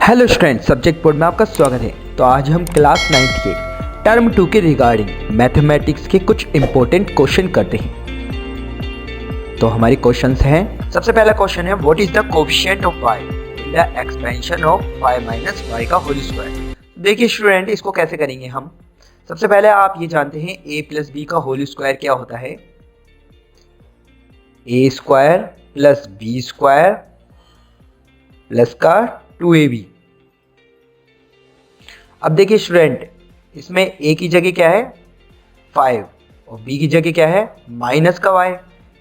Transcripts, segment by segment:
Hello student, subject board में आपका स्वागत है। तो आज हम क्लास 9th के टर्म 2 के रिगार्डिंग मैथमेटिक्स के कुछ इंपॉर्टेंट क्वेश्चन करते हैं। तो हमारे क्वेश्चंस हैं, सबसे पहला क्वेश्चन है what is the coefficient of y in the expansion of y minus y का होल स्क्वायर। देखिए स्टूडेंट, इसको कैसे करेंगे हम। सबसे पहले आप ये जानते हैं a प्लस b का होल स्क्वायर क्या होता है। a square plus b square plus का 2ab। अब देखिए स्टूडेंट, इसमें a की जगह क्या है 5 और b की जगह क्या है माइनस का y,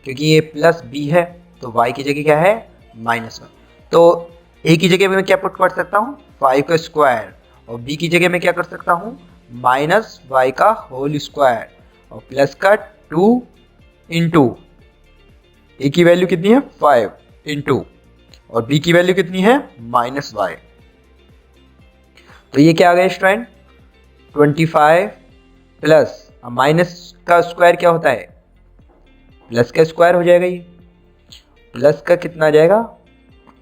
क्योंकि ये प्लस b है तो y की जगह क्या है माइनस 1। तो a की जगह मैं क्या पुट कर सकता हूँ 5 का स्क्वायर, और b की जगह मैं क्या कर सकता हूँ माइनस y का होल स्क्वायर और प्लस का 2 इंटू a की वैल्यू कितनी है 5 इंटू और b की वैल्यू कितनी है माइनस y। तो ये क्या आ गया स्टूडेंट 25 प्लस माइनस का स्क्वायर क्या होता है प्लस का स्क्वायर हो जाएगा। ये प्लस का कितना आ जाएगा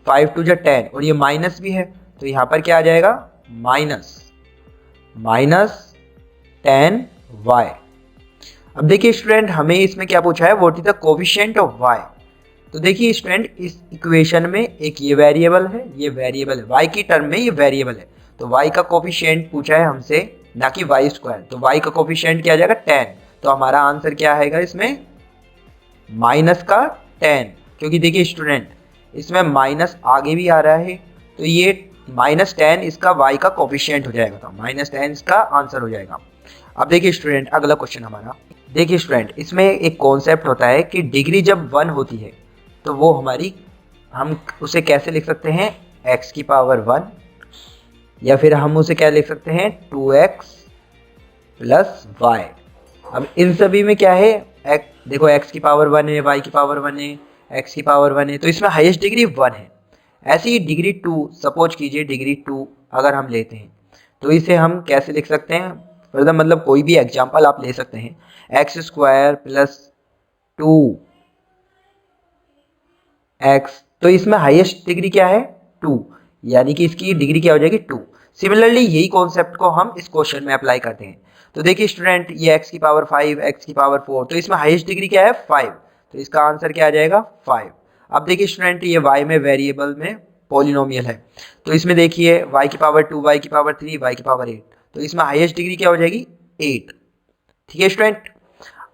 5 टू 10 और ये माइनस भी है तो यहाँ पर क्या आ जाएगा माइनस 10y। अब देखिए स्टूडेंट, हमें इसमें क्या पूछा है what is the coefficient of y। तो देखिए स्टूडेंट, इस इक्वेशन में एक ये वेरिएबल है, ये वेरिएबल है y की टर्म में, ये वेरिएबल है तो y का कोएफिशिएंट पूछा है हमसे, ना कि y स्क्वायर। तो y का कोएफिशिएंट क्या आ जाएगा 10। तो हमारा आंसर क्या आएगा इसमें माइनस का 10, क्योंकि देखिए स्टूडेंट इसमें माइनस आगे भी आ रहा है तो ये माइनस 10 इसका y का कोएफिशिएंट हो जाएगा, तो माइनस 10 इसका आंसर हो जाएगा। अब देखिए स्टूडेंट, अगला क्वेश्चन हमारा, देखिए स्टूडेंट इसमें एक कॉन्सेप्ट होता है कि डिग्री जब 1 होती है तो वो हमारी, हम उसे कैसे लिख सकते हैं x की पावर 1, या फिर हम उसे क्या लिख सकते हैं 2x प्लस y। अब इन सभी में क्या है देखो x की पावर 1 है, y की पावर 1 है, x की पावर 1 है, तो इसमें हाईएस्ट डिग्री 1 है। ऐसी ही डिग्री 2, सपोज कीजिए डिग्री 2 अगर हम लेते हैं तो इसे हम कैसे लिख सकते हैं, मतलब कोई भी एग्जाम्पल आप ले सकते हैं एक्स स्क्वायर प्लस 2x। तो इसमें हाईएस्ट डिग्री क्या है 2, यानी कि इसकी डिग्री क्या हो जाएगी 2। सिमिलरली यही कॉन्सेप्ट को हम इस क्वेश्चन में अप्लाई करते हैं। तो देखिए स्टूडेंट, ये x की पावर 5, x की पावर 4, तो इसमें हाईएस्ट डिग्री क्या है 5, तो इसका आंसर क्या आ जाएगा 5। अब देखिए स्टूडेंट, ये y में वेरिएबल में पॉलिनोमियल है तो इसमें देखिए y की पावर 2, y की पावर 3, y की पावर 8, तो इसमें हाईएस्ट डिग्री क्या हो जाएगी 8। ठीक है स्टूडेंट।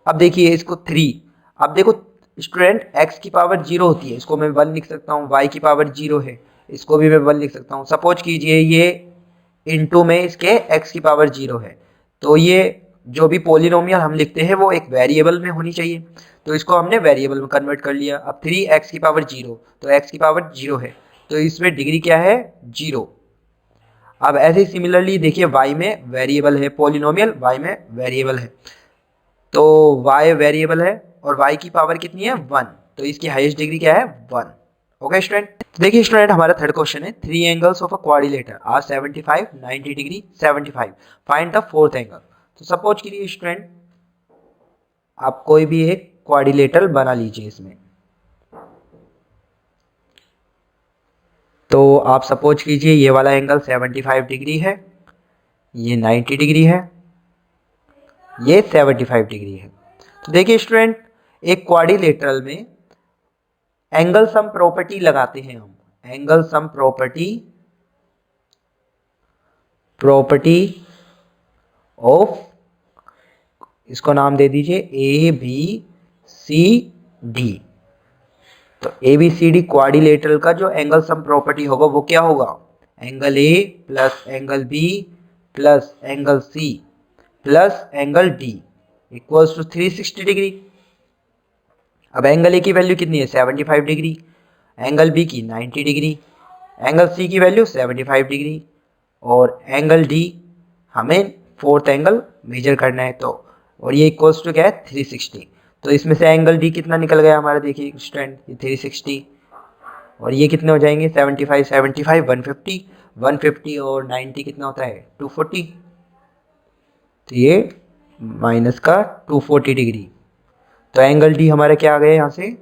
अब देखिए इसको 3, अब देखो स्टूडेंट x की पावर 0 होती है, इसको मैं 1 लिख सकता हूँ, y की पावर 0 है, इसको भी मैं 1 लिख सकता हूँ। सपोज कीजिए ये इनटू में इसके x की पावर 0 है, तो ये जो भी पॉलिनोमियल हम लिखते हैं वो एक वेरिएबल में होनी चाहिए, तो इसको हमने वेरिएबल में कन्वर्ट कर लिया। अब 3x की पावर 0, तो x की पावर 0 है तो इसमें डिग्री क्या है 0। अब ऐसे ही सिमिलरली देखिए y में वेरिएबल है, पॉलिनोमियल y में वेरिएबल है, तो y वेरिएबल है और y की पावर कितनी है 1, तो इसकी हाईएस्ट डिग्री क्या है 1। Okay student. देखिए स्टूडेंट, हमारा थर्ड क्वेश्चन है 3 angles of a quadrilateral are 75, 90 degree, 75, find the fourth angle. तो सपोज कीजिए स्टूडेंट, आप कोई भी एक क्वाड्रिलेटर बना लीजिए इसमें, तो आप सपोज कीजिए ये वाला एंगल 75 डिग्री है, ये 90 डिग्री है, ये 75 डिग्री है। तो देखिए स्टूडेंट, एक क्वाड्रिलेटरल में एंगल सम प्रॉपर्टी लगाते हैं हम, एंगल सम प्रॉपर्टी ऑफ, इसको नाम दे दीजिए ए बी सी डी। तो A B C D quadrilateral का जो एंगल सम प्रॉपर्टी होगा वो क्या होगा, angle A plus angle B plus angle C plus angle D equals to 360 degree. अब एंगल ए की वैल्यू कितनी है 75 डिग्री, एंगल बी की 90 डिग्री, एंगल सी की वैल्यू 75 डिग्री, और एंगल डी हमें फोर्थ एंगल मेजर करना है, तो और ये इक्वल्स टू क्या है 360। तो इसमें से एंगल डी कितना निकल गया हमारा, देखिए स्टूडेंट ये 360, और ये कितने हो जाएंगे 75, 75 150, 150 और 90 कितना होता है 240, तो ये माइनस का 240 डिग्री। तो एंगल डी हमारा क्या आ गया यहाँ से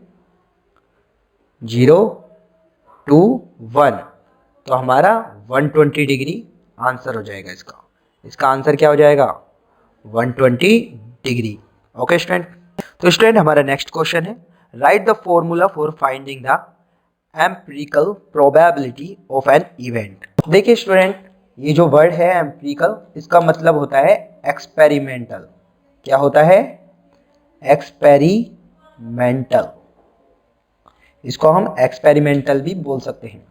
0 2 1, तो हमारा 120 डिग्री आंसर हो जाएगा इसका। इसका आंसर क्या हो जाएगा? 120 डिग्री। Okay student. तो स्टूडेंट हमारा नेक्स्ट क्वेश्चन है, right the formula for finding the empirical probability of an event. देखिए स्टूडेंट, ये जो वर्ड है एम्पिरिकल, इसका मतलब होता है एक्सपेरिमेंटल। क्या होता है? एक्सपेरिमेंटल। इसको हम एक्सपेरिमेंटल भी बोल सकते हैं।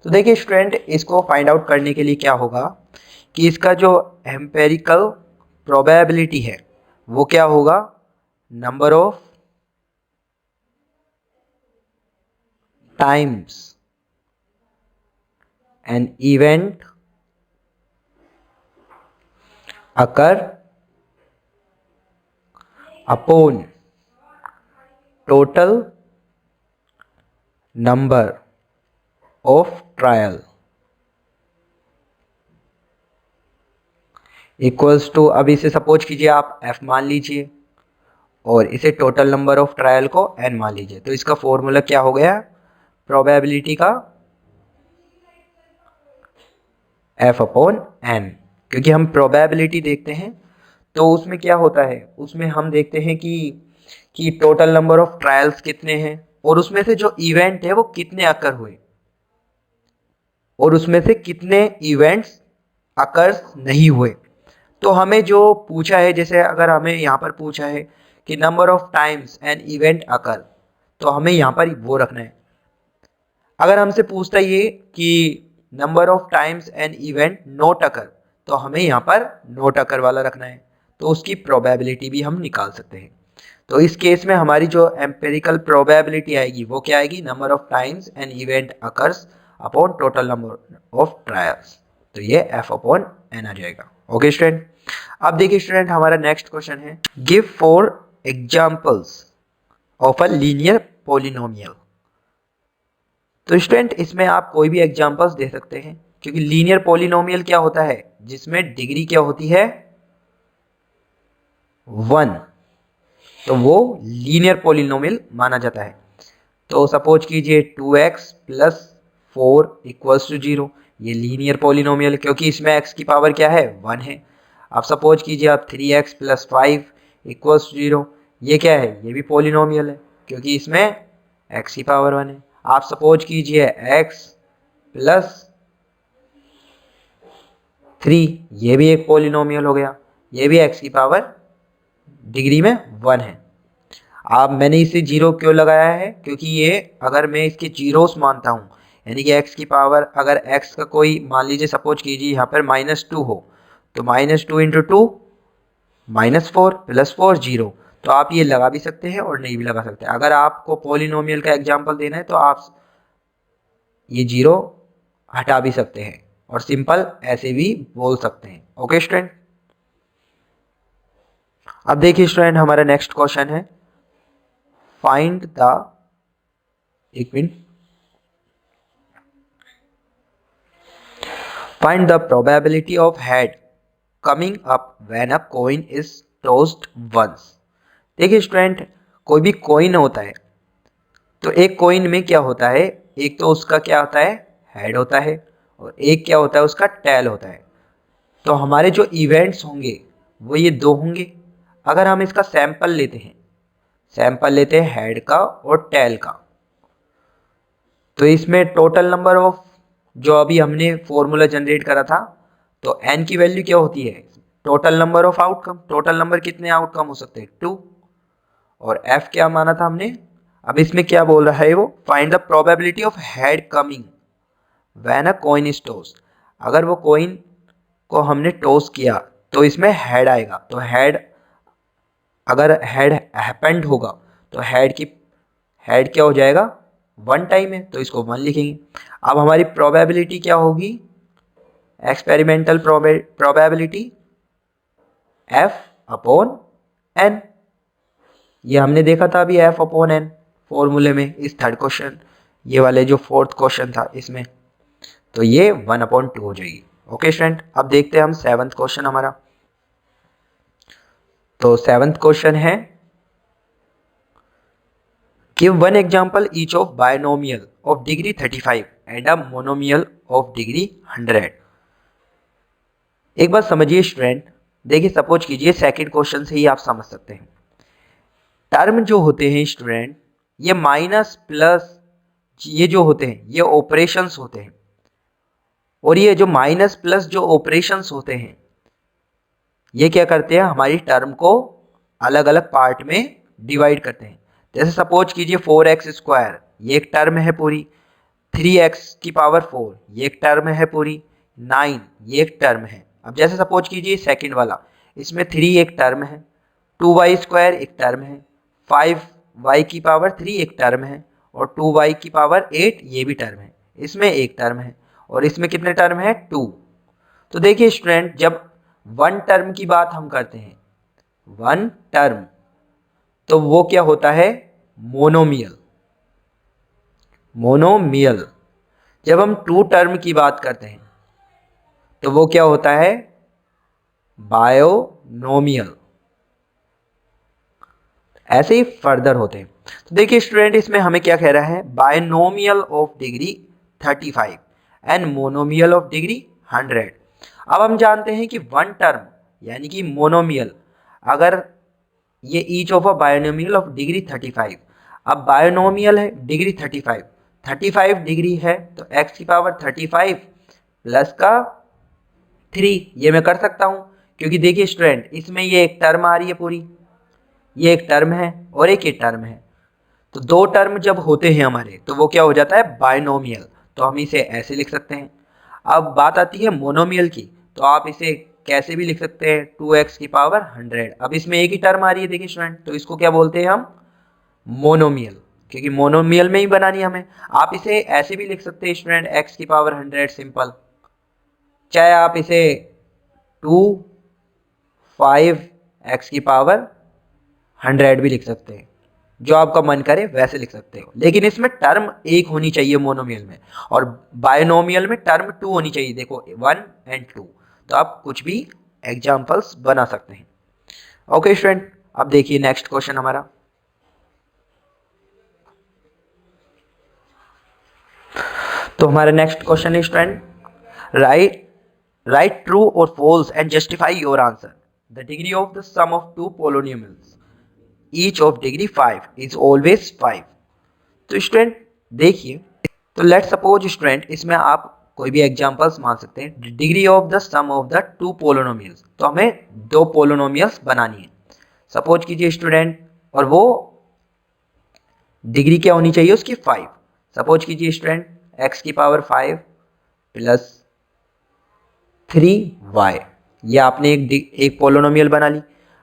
तो देखिए स्टूडेंट, इसको फाइंड आउट करने के लिए क्या होगा कि इसका जो एम्पेरिकल प्रोबेबिलिटी है वो क्या होगा? Number of times an event occur upon total number of trial equals to, अब इसे सपोज कीजिए आप f मान लीजिए और इसे टोटल नंबर ऑफ ट्रायल को n मान लीजिए। तो इसका फॉर्मूला क्या हो गया प्रोबेबिलिटी का? f upon n। क्योंकि हम प्रोबेबिलिटी देखते हैं तो उसमें क्या होता है, उसमें हम देखते हैं कि टोटल नंबर ऑफ ट्रायल्स कितने हैं और उसमें से जो इवेंट है वो कितने अकर हुए और उसमें से कितने इवेंट्स अकर्स नहीं हुए। तो हमें जो पूछा है, जैसे अगर हमें यहाँ पर पूछा है कि number of times an event अकर, तो हमें यहाँ पर वो रखना है। अगर हमसे पूछता है ये कि number of times an event not occur, तो हमें यहाँ पर नॉट अकर वाला रखना है। तो उसकी प्रोबेबिलिटी भी हम निकाल सकते हैं। तो इस केस में हमारी जो एम्पेरिकल प्रोबेबिलिटी आएगी वो क्या आएगी? Number of times an event occurs upon total number of trials. तो ये f अपॉन n आ जाएगा। Okay student. अब देखिए स्टूडेंट, हमारा नेक्स्ट क्वेश्चन है, give 4 examples of a linear polynomial. तो स्टूडेंट इसमें आप कोई भी एग्जांपल्स दे सकते हैं, क्योंकि लीनियर पॉलिनोमियल क्या होता है? जिसमें डिग्री क्या होती है? 1। तो वो लीनियर पॉलिनोमियल माना जाता है। तो सपोज कीजिए 2x प्लस 4 इक्वल्स टू 0, ये लीनियर पॉलिनोमियल, क्योंकि इसमें x की पावर क्या है? 1 है। अब सपोज कीजिए आप 3x प्लस 5 इक्वल्स टू 0, ये क्या है? ये भी पॉलिनोमियल है, क्योंकि इसमें x की पावर 1 है। आप सपोज कीजिए x प्लस 3, ये भी एक पॉलिनोमियल हो गया, ये भी x की पावर डिग्री में 1 है। अब मैंने इसे 0 क्यों लगाया है? क्योंकि ये अगर मैं इसके जीरोस मानता हूँ, यानी कि x की पावर, अगर x का कोई मान लीजिए सपोज कीजिए यहाँ पर -2 हो, तो -2 इंटू 2 -4 प्लस 4 0। तो आप ये लगा भी सकते हैं और नहीं भी लगा सकते। अगर आपको पॉलिनोमियल का एग्जाम्पल देना है तो आप ये 0 हटा भी सकते हैं और सिंपल ऐसे भी बोल सकते हैं। Okay student. अब देखिए स्टूडेंट, हमारा नेक्स्ट क्वेश्चन है, फाइंड द, एक मिनट, find the probability of head coming up when a coin is tossed once. देखिए स्टूडेंट, कोई भी कॉइन होता है तो एक कॉइन में क्या होता है, एक तो उसका क्या होता है? हेड होता है, और एक क्या होता है? उसका टेल होता है। तो हमारे जो इवेंट्स होंगे वो ये दो होंगे। अगर हम इसका सैंपल लेते हैं, सैंपल लेते हैं हेड का और टेल का, तो इसमें टोटल नंबर ऑफ, जो अभी हमने फॉर्मूला जनरेट करा था, तो n की वैल्यू क्या होती है? Total number of outcome. Total number कितने आउटकम हो सकते हैं? 2। और f क्या माना था हमने? अब इसमें क्या बोल रहा है वो? Find the probability of head coming when a coin is tossed. अगर वो कॉइन को हमने टॉस किया तो इसमें हेड आएगा। तो हेड, अगर हेड हैपेंड होगा तो हेड क्या हो जाएगा? 1 टाइम है, तो इसको 1 लिखेंगे। अब हमारी प्रोबेबिलिटी क्या होगी? Experimental probability f upon n। ये हमने देखा था अभी f अपॉन n फॉर्मूले में, इस थर्ड क्वेश्चन, ये वाले जो फोर्थ क्वेश्चन था इसमें, तो ये 1/2 हो जाएगी। Okay student. अब देखते हैं हम 7th क्वेश्चन हमारा। तो 7th क्वेश्चन है, give 1 example each of binomial of degree 35 and a monomial of degree 100। एक बात समझिए स्टूडेंट, देखिए सपोज कीजिए सेकंड क्वेश्चन से ही आप समझ सकते हैं। टर्म जो होते हैं स्टूडेंट, ये माइनस प्लस ये जो होते हैं ये ऑपरेशंस होते हैं, और ये जो माइनस प्लस जो ऑपरेशंस होते हैं ये क्या करते हैं, हमारी टर्म को अलग अलग पार्ट में डिवाइड करते हैं। जैसे सपोज कीजिए 4x² ये एक टर्म है पूरी, 3x⁴ ये एक टर्म है पूरी, 9 ये एक टर्म है। अब जैसे सपोज कीजिए सेकंड वाला, इसमें 3 एक टर्म है, 2y² एक टर्म है, 5y⁴ एक टर्म है, और 2y⁸ ये भी टर्म है, इसमें एक टर्म है, और इसमें कितने टर्म है 2। तो देखिए स्टूडेंट, जब वन टर्म की बात हम करते हैं, वन टर्म, तो वो क्या होता है, मोनोमियल। मोनोमियल। जब हम टू टर्म की बात करते हैं तो वो क्या होता है, बायोनोमियल। ऐसे ही फर्दर होते हैं। तो देखिए स्टूडेंट, इसमें हमें क्या कह रहा है, binomial of degree 35 and monomial of degree 100। अब हम जानते हैं कि वन टर्म यानी कि मोनोमियल, अगर ये each of a binomial of degree 35, अब बायनोमियल है डिग्री 35 डिग्री है, तो x⁵35 प्लस का 3 ये मैं कर सकता हूँ, क्योंकि देखिए स्टूडेंट, इसमें ये एक टर्म आ रही है पूरी, ये एक टर्म है और एक ये टर्म है, तो दो टर्म जब होते हैं हमारे तो वो क्या हो जाता है, बायनोमियल। तो हम इसे ऐसे लिख सकते हैं। अब बात आती है मोनोमियल की, तो आप इसे कैसे भी लिख सकते हैं, 2x⁴100। अब इसमें एक ही टर्म आ रही है देखिए स्टूडेंट, तो इसको क्या बोलते हैं हम, मोनोमियल, क्योंकि मोनोमियल में ही बनानी है हमें। आप इसे ऐसे भी लिख सकते हैं स्टूडेंट, x⁴100 सिंपल, चाहे आप इसे 2 5 x⁴100 भी लिख सकते हैं, जो आपका मन करे वैसे लिख सकते हो, लेकिन इसमें टर्म एक होनी चाहिए मोनोमियल में, और बायनोमियल में टर्म 2 होनी चाहिए। देखो 1 और 2, तो आप कुछ भी एग्जाम्पल्स बना सकते हैं। ओके स्टूडेंट, अब देखिए नेक्स्ट क्वेश्चन हमारा। तो हमारा नेक्स्ट क्वेश्चन है स्टूडेंट, राइट ट्रू और false and justify your answer. The degree of the sum of two polynomials each of degree 5 is always 5। तो स्टूडेंट देखिए, तो लेट सपोज स्टूडेंट, इसमें आप कोई भी एग्जांपल्स मान सकते हैं। Degree of the sum of the two polynomials, तो हमें दो पोलोनोमियल्स बनानी है। सपोज कीजिए स्टूडेंट, और वो डिग्री क्या होनी चाहिए उसकी 5। सपोज कीजिए स्टूडेंट, x⁵5 प्लस 3y, ये आपने एक पोलोनोमियल बना ली।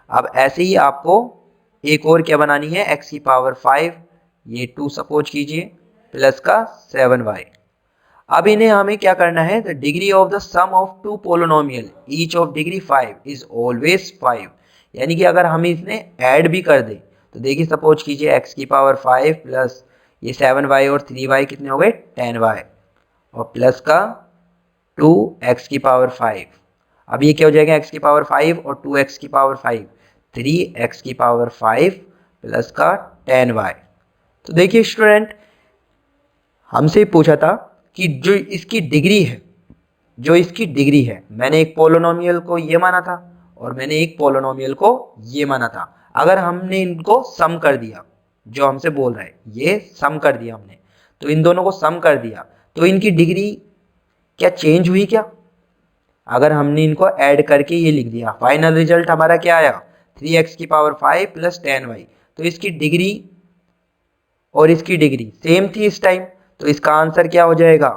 अब ऐसे ही आपको एक और क्या बनानी है, x⁵5 ये 2 सपोज कीजिए प्लस का 7y। अब इन्हें हमें क्या करना है, the degree of the sum of two polynomial each of degree 5 is always 5। यानी कि अगर हम इसमें ऐड भी कर दें, तो देखिए सपोज कीजिए x⁵5 प्लस ये 7y और 3y कितने हो गए, 10y, और प्लस का 2x⁵5। अब ये क्या हो जाएगा, x⁵5 और 2x⁵5, 3x⁵5 प्लस का 10y। तो देखिए स्टूडेंट, हमसे पूछा था कि जो इसकी डिग्री है, मैंने एक पोलोनोमियल को ये माना था और मैंने एक पोलोनोमियल को ये माना था। अगर हमने इनको सम कर दिया, जो हमसे बोल रहा है ये सम कर दिया हमने, तो इन दोनों को सम कर दिया, तो इनकी डिग्री क्या चेंज हुई क्या? अगर हमने इनको ऐड करके ये लिख दिया, फाइनल रिजल्ट हमारा क्या आया, 3x⁵5 प्लस 10y। तो इसकी डिग्री और इसकी डिग्री सेम थी इस टाइम, तो इसका आंसर क्या हो जाएगा,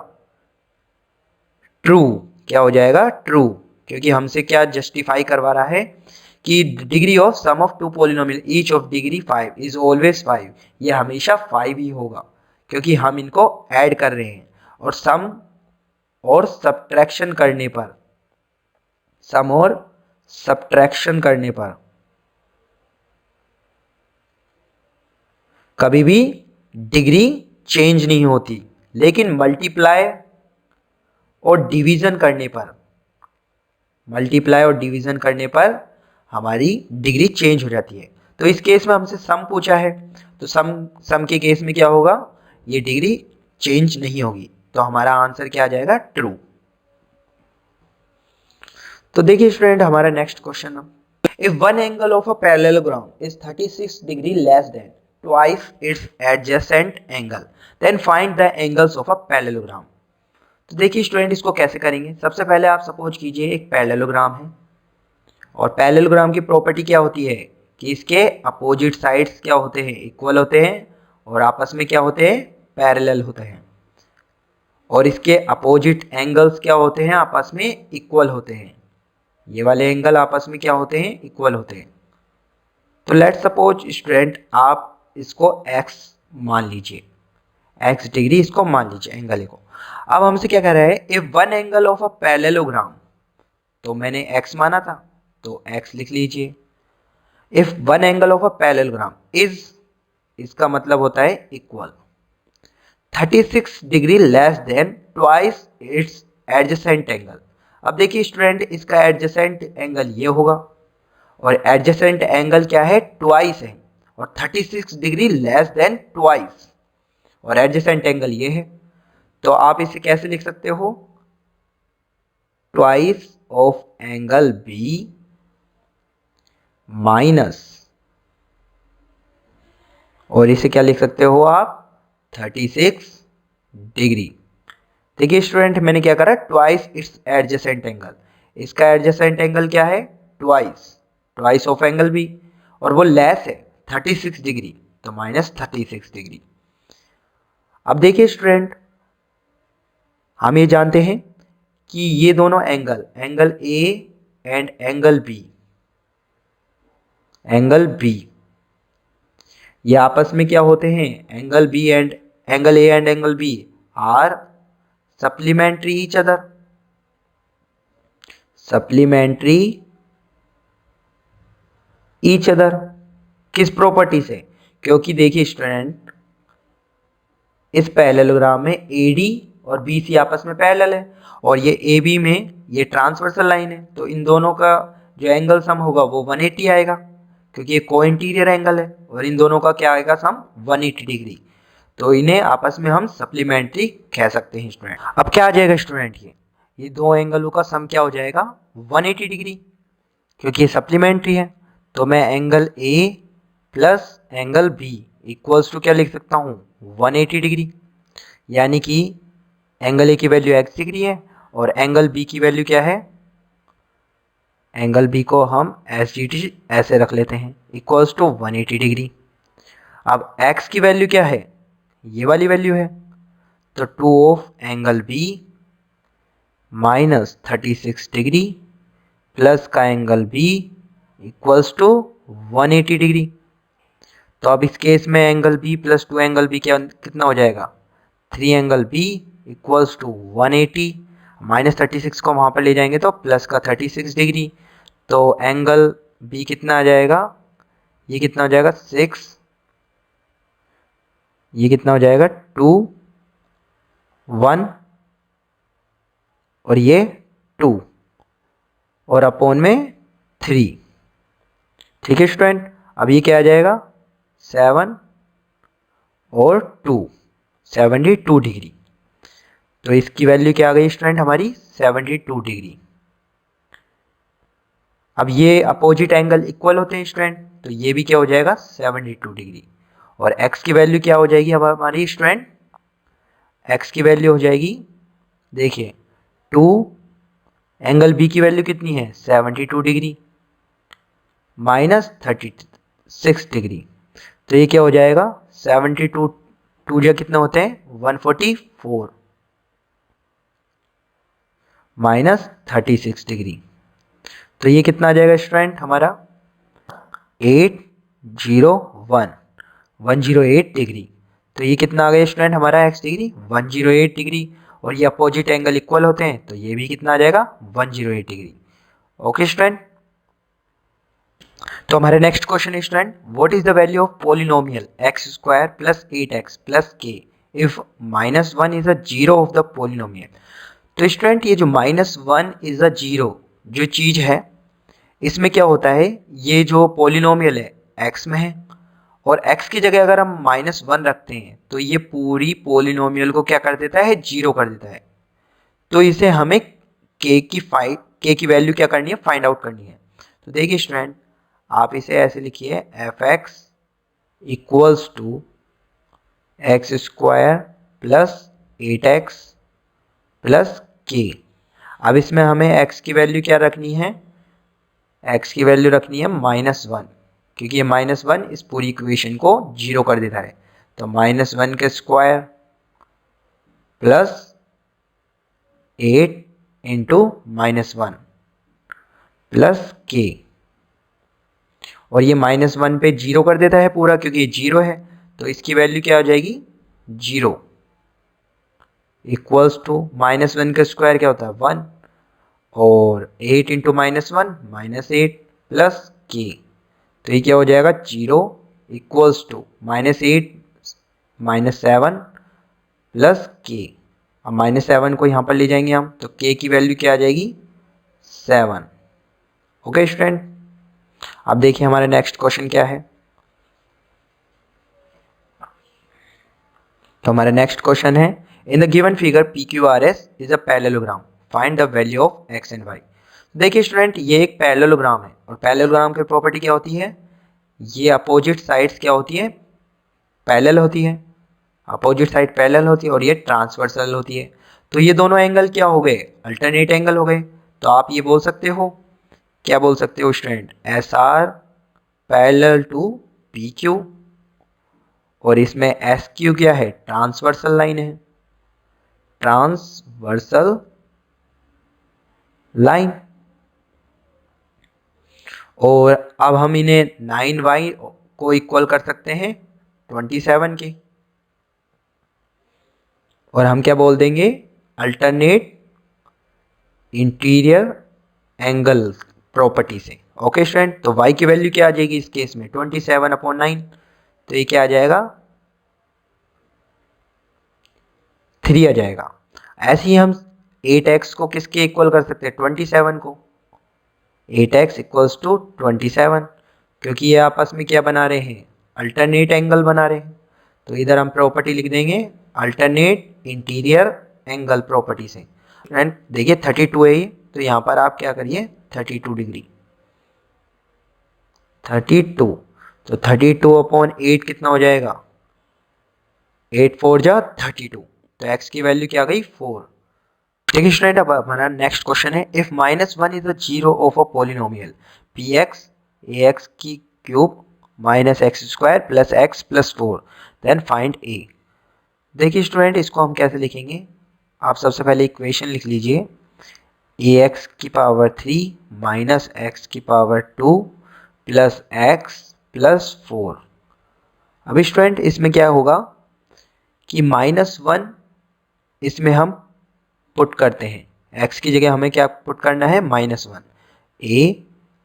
ट्रू। क्या हो जाएगा, ट्रू, क्योंकि हमसे क्या जस्टिफाई करवा रहा है कि degree of sum of two polynomial each of degree 5 is always 5। ये हमेशा 5 ही होगा, क्योंकि हम इनको ऐड कर रहे हैं, और सम और सब्ट्रैक्शन करने पर, सम और सब्ट्रैक्शन करने पर कभी भी डिग्री चेंज नहीं होती, लेकिन मल्टीप्लाई और डिवीजन करने पर हमारी डिग्री चेंज हो जाती है। तो इस केस में हमसे सम पूछा है, तो सम के केस में क्या होगा, ये डिग्री चेंज नहीं होगी। तो हमारा आंसर क्या आ जाएगा, ट्रू। तो देखिए स्टूडेंट हमारा next question, if one angle of a parallelogram is 36 degree less than twice its adjacent angle then find the angles of a parallelogram. तो देखिए स्टूडेंट इसको कैसे करेंगे। सबसे पहले आप सपोज कीजिए एक पैरेललोग्राम है और पैरेललोग्राम की प्रॉपर्टी क्या होती है कि इसके अपोजिट साइड्स क्या होते हैं, इक्वल होते हैं और आपस में क्या होते हैं, पैरेलल होते हैं। और इसके अपोजिट एंगल्स क्या होते हैं, आपस में इक्वल होते हैं। ये वाले एंगल आपस में क्या होते हैं, इक्वल होते हैं। तो लेट्स सपोज स्टूडेंट आप इसको x मान लीजिए, x डिग्री इसको मान लीजिए एंगल को। अब हमसे क्या कह रहा है, if one angle of a parallelogram, तो मैंने x माना था तो x लिख लीजिए। If one angle of a parallelogram is, इसका मतलब होता है equal, 36 degree less than twice its adjacent angle. अब देखिए स्टूडेंट इसका एडजेसेंट एंगल ये होगा और एडजेसेंट एंगल क्या है, ट्वाइस है, और 36 डिग्री लेस देन ट्वाइस और एडजेसेंट एंगल ये है। तो आप इसे कैसे लिख सकते हो, twice of angle B minus, और इसे क्या लिख सकते हो आप, 36 डिग्री। देखिए स्टूडेंट मैंने क्या करा, ट्वाइस इट्स एडजेसेंट एंगल, इसका एडजेसेंट एंगल क्या है, ट्वाइस ऑफ एंगल बी, और वो लेस है 36 डिग्री, तो माइनस 36 डिग्री। अब देखिए स्टूडेंट हम ये जानते हैं कि ये दोनों angle A and angle B ये आपस में क्या होते हैं, angle A and angle B are supplementary each other. किस प्रॉपर्टी से, क्योंकि देखिए स्टूडेंट इस पैरेललोग्राम में AD और BC आपस में पैरेलल है और ये AB में ये ट्रांसवर्सल लाइन है, तो इन दोनों का जो एंगल सम होगा वो 180 आएगा, क्योंकि ये को इंटीरियर एंगल है और इन दोनों का क्या आएगा सम, 180 डिग्री। तो इन्हें आपस में हम सप्लीमेंट्री कह सकते हैं स्टूडेंट। अब क्या आ जाएगा स्टूडेंट, ये दो एंगलों का सम क्या हो जाएगा, 180 डिग्री, क्योंकि ये सप्लीमेंट्री है। तो मैं angle A plus angle B equals to क्या लिख सकता हूँ, 180 डिग्री, यानी कि एंगल A की वैल्यू x डिग्री है और एंगल B की वैल्यू क्या है, एंगल B को हम SDT ऐसे रख लेते हैं, इक्वल्स टू 180 डिग्री। अब x की वैल्यू क्या है, ये वाली वैल्यू है, तो 2 of angle B minus 36 degree plus का angle B equals to 180 degree. तो अब इस केस में angle B plus 2 angle B कितना हो जाएगा, 3 angle B equals to 180, minus 36 को वहाँ पर ले जाएंगे तो प्लस का 36 डिग्री, तो एंगल B कितना आ जाएगा, ये कितना हो जाएगा 6, ये कितना हो जाएगा 2, 1 और ये 2 और अपॉन में 3। ठीक है स्टूडेंट, अब ये क्या आ जाएगा 7 और 2, 72 डिग्री। तो इसकी वैल्यू क्या आ गई स्टूडेंट हमारी, 72 डिग्री। अब ये अपोजिट एंगल इक्वल होते हैं स्टूडेंट, तो ये भी क्या हो जाएगा 72 डिग्री। और x की वैल्यू क्या हो जाएगी अब हमारी स्टूडेंट, x की वैल्यू हो जाएगी, देखिए 2, एंगल B की वैल्यू कितनी है 72 डिग्री माइनस 36 डिग्री, तो ये क्या हो जाएगा 72, 2 जो कितना होते हैं 144 माइनस 36 डिग्री, तो ये कितना आ जाएगा स्टूडेंट हमारा 108 डिग्री। तो ये कितना आ गया स्टूडेंट हमारा x डिग्री 108 डिग्री, और ये अपोजिट एंगल इक्वल होते हैं तो ये भी कितना आ जाएगा 108 डिग्री। ओके स्टूडेंट, तो हमारे नेक्स्ट क्वेश्चन है student, what is the value of polynomial x square plus 8x plus k if -1 is a zero of the polynomial. तो स्टूडेंट ये जो -1 इज अ जीरो जो चीज़ है, इसमें क्या होता है, ये जो पॉलिनोमियल है x में है और x की जगह अगर हम -1 रखते हैं तो ये पूरी पोलिनोमियल को क्या कर देता है, 0 कर देता है। तो इसे हमें k की वैल्यू क्या करनी है, फाइंड आउट करनी है। तो देखिए स्टूडेंट, आप इसे ऐसे लिखिए f(x) equals to x² plus 8x plus k। अब इसमें हमें x की वैल्यू क्या रखनी है, x की वैल्यू रखनी है -1, क्योंकि ये -1 इस पूरी इक्वेशन को 0 कर देता है। तो -1 का square plus 8 into -1 plus k, और ये -1 पे 0 कर देता है पूरा, क्योंकि ये 0 है। तो इसकी वैल्यू क्या हो जाएगी, 0 इक्वल्स टू -1 का स्क्वायर क्या होता है, 1, और 8 इंटू -1 -8 प्लस k। तो ये क्या हो जाएगा, 0 इक्वल्स टू -8 -7 प्लस k। अब -7 को यहाँ पर ले जाएंगे हम, तो k की वैल्यू क्या आ जाएगी, 7। ओके स्टूडेंट, अब देखिए हमारा नेक्स्ट क्वेश्चन क्या है। तो हमारा नेक्स्ट क्वेश्चन है, in the given figure PQRS is a parallelogram, find the value of x and y। देखिए स्टूडेंट, ये एक पैरेललोग्राम है, और पैरेललोग्राम की प्रॉपर्टी क्या होती है, ये अपोजिट साइड्स क्या होती है, पैरेलल होती है। अपोजिट साइड पैरेलल होती है और ये ट्रांसवर्सल होती है। तो ये दोनों एंगल क्या हो गए, अल्टरनेट एंगल हो गए। तो आप ये बोल सकते हो, क्या बोल सकते हो student, SR parallel to PQ, और इसमें SQ क्या है, ट्रांसवर्सल लाइन है, ट्रांसवर्सल लाइन। और अब हम इन्हें 9y को इक्वल कर सकते हैं 27 के, और हम क्या बोल देंगे, अल्टरनेट इंटीरियर एंगल प्रॉपर्टी से। ओके स्टूडेंट, तो y की वैल्यू क्या आ जाएगी इस केस में, 27/9। तो ये क्या आ जाएगा, 3 आ जाएगा। ऐसे ही हम 8x को किसके इक्वल कर सकते हैं, 27 को। 8x इक्वल्स टू 27, क्योंकि ये आपस में क्या बना रहे हैं, अल्टरनेट एंगल बना रहे हैं। तो इधर हम प्रॉपर्टी लिख देंगे अल्टरनेट इंटीरियर एंगल प्रॉपर्टी से। एंड देखिए 32 है ये, तो यहाँ पर आप क्या करिए, 32 डिग्री, 32। तो 32/8 कितना हो जाएगा, 8 4 जा 32। तो x की वैल्यू क्या आ गई, 4। देखिए स्टूडेंट, अब हमारा नेक्स्ट क्वेश्चन है, if -1 is the zero of a polynomial px ax की cube -x² plus x plus 4, then find a। देखिए स्टूडेंट, इसको हम कैसे लिखेंगे, आप सबसे पहले इक्वेशन लिख लीजिए, ax की पावर 3 माइनस x की पावर 2 प्लस x प्लस 4। अभी स्टूडेंट इसमें क्या होगा कि -1 इसमें हम पुट करते हैं, x की जगह हमें क्या पुट करना है, -1।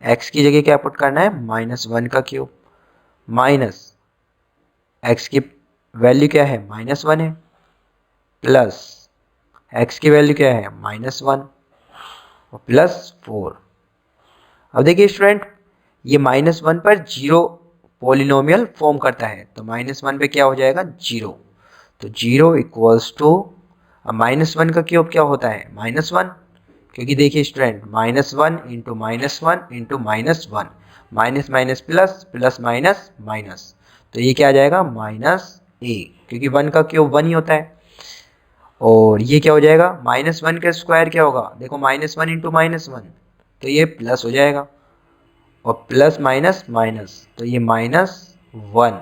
x की जगह क्या पुट करना है, -1 का क्यूब, माइनस x की वैल्यू क्या है, -1 है, प्लस x की वैल्यू क्या है, -1 और प्लस 4। अब देखिए स्टूडेंट, ये -1 पर 0 पॉलिनोमियल फॉर्म करता है, तो -1 पे क्या हो जाएगा, 0। तो 0 इक्वल्स टू, अब -1 का क्यूब क्या होता है, -1, क्योंकि देखिए student, -1 into -1 into -1, minus minus plus, plus minus minus, तो ये क्या आ जाएगा, -a, क्योंकि 1 का क्यूब 1 ही होता है। और ये क्या हो जाएगा, -1 का स्क्वायर क्या होगा, देखो -1 इंटू -1, तो ये प्लस हो जाएगा, और प्लस माइनस माइनस, तो ये -1,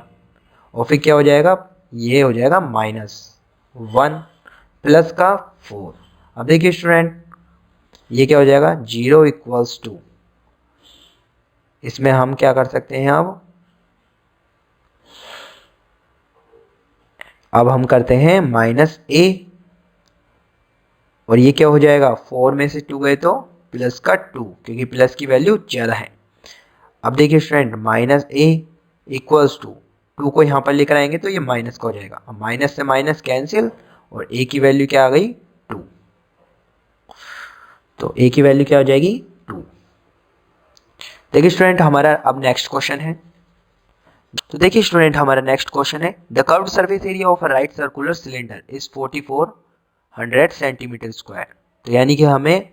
और फिर क्या हो जाएगा, ये हो जाएगा -1 प्लस का 4। अब देखिए स्टूडेंट, ये क्या हो जाएगा, 0 इक्वल्स टू, इसमें हम क्या कर सकते हैं, अब हम करते हैं -a, और ये क्या हो जाएगा, 4 में से 2 गए तो प्लस का 2, क्योंकि प्लस की वैल्यू ज़्यादा है। अब देखिए स्टूडेंट, -a इक्वल्स टू, 2 को यहाँ पर लेकर आएंगे तो ये माइनस का हो जाएगा, अब माइनस से माइनस कैंसिल, और a की वैल्यू क्या आ गई, 2। तो a की वैल्यू क्या हो जाएगी, 2। देखिए स्टूडेंट, हमारा अब नेक्स्ट क्वेश्चन है, तो देखिए स्टूडेंट, हमारा नेक्स्ट क्वेश्चन है the curved surface area of a right circular cylinder is 4400 centimetre square. तो यानी कि हमें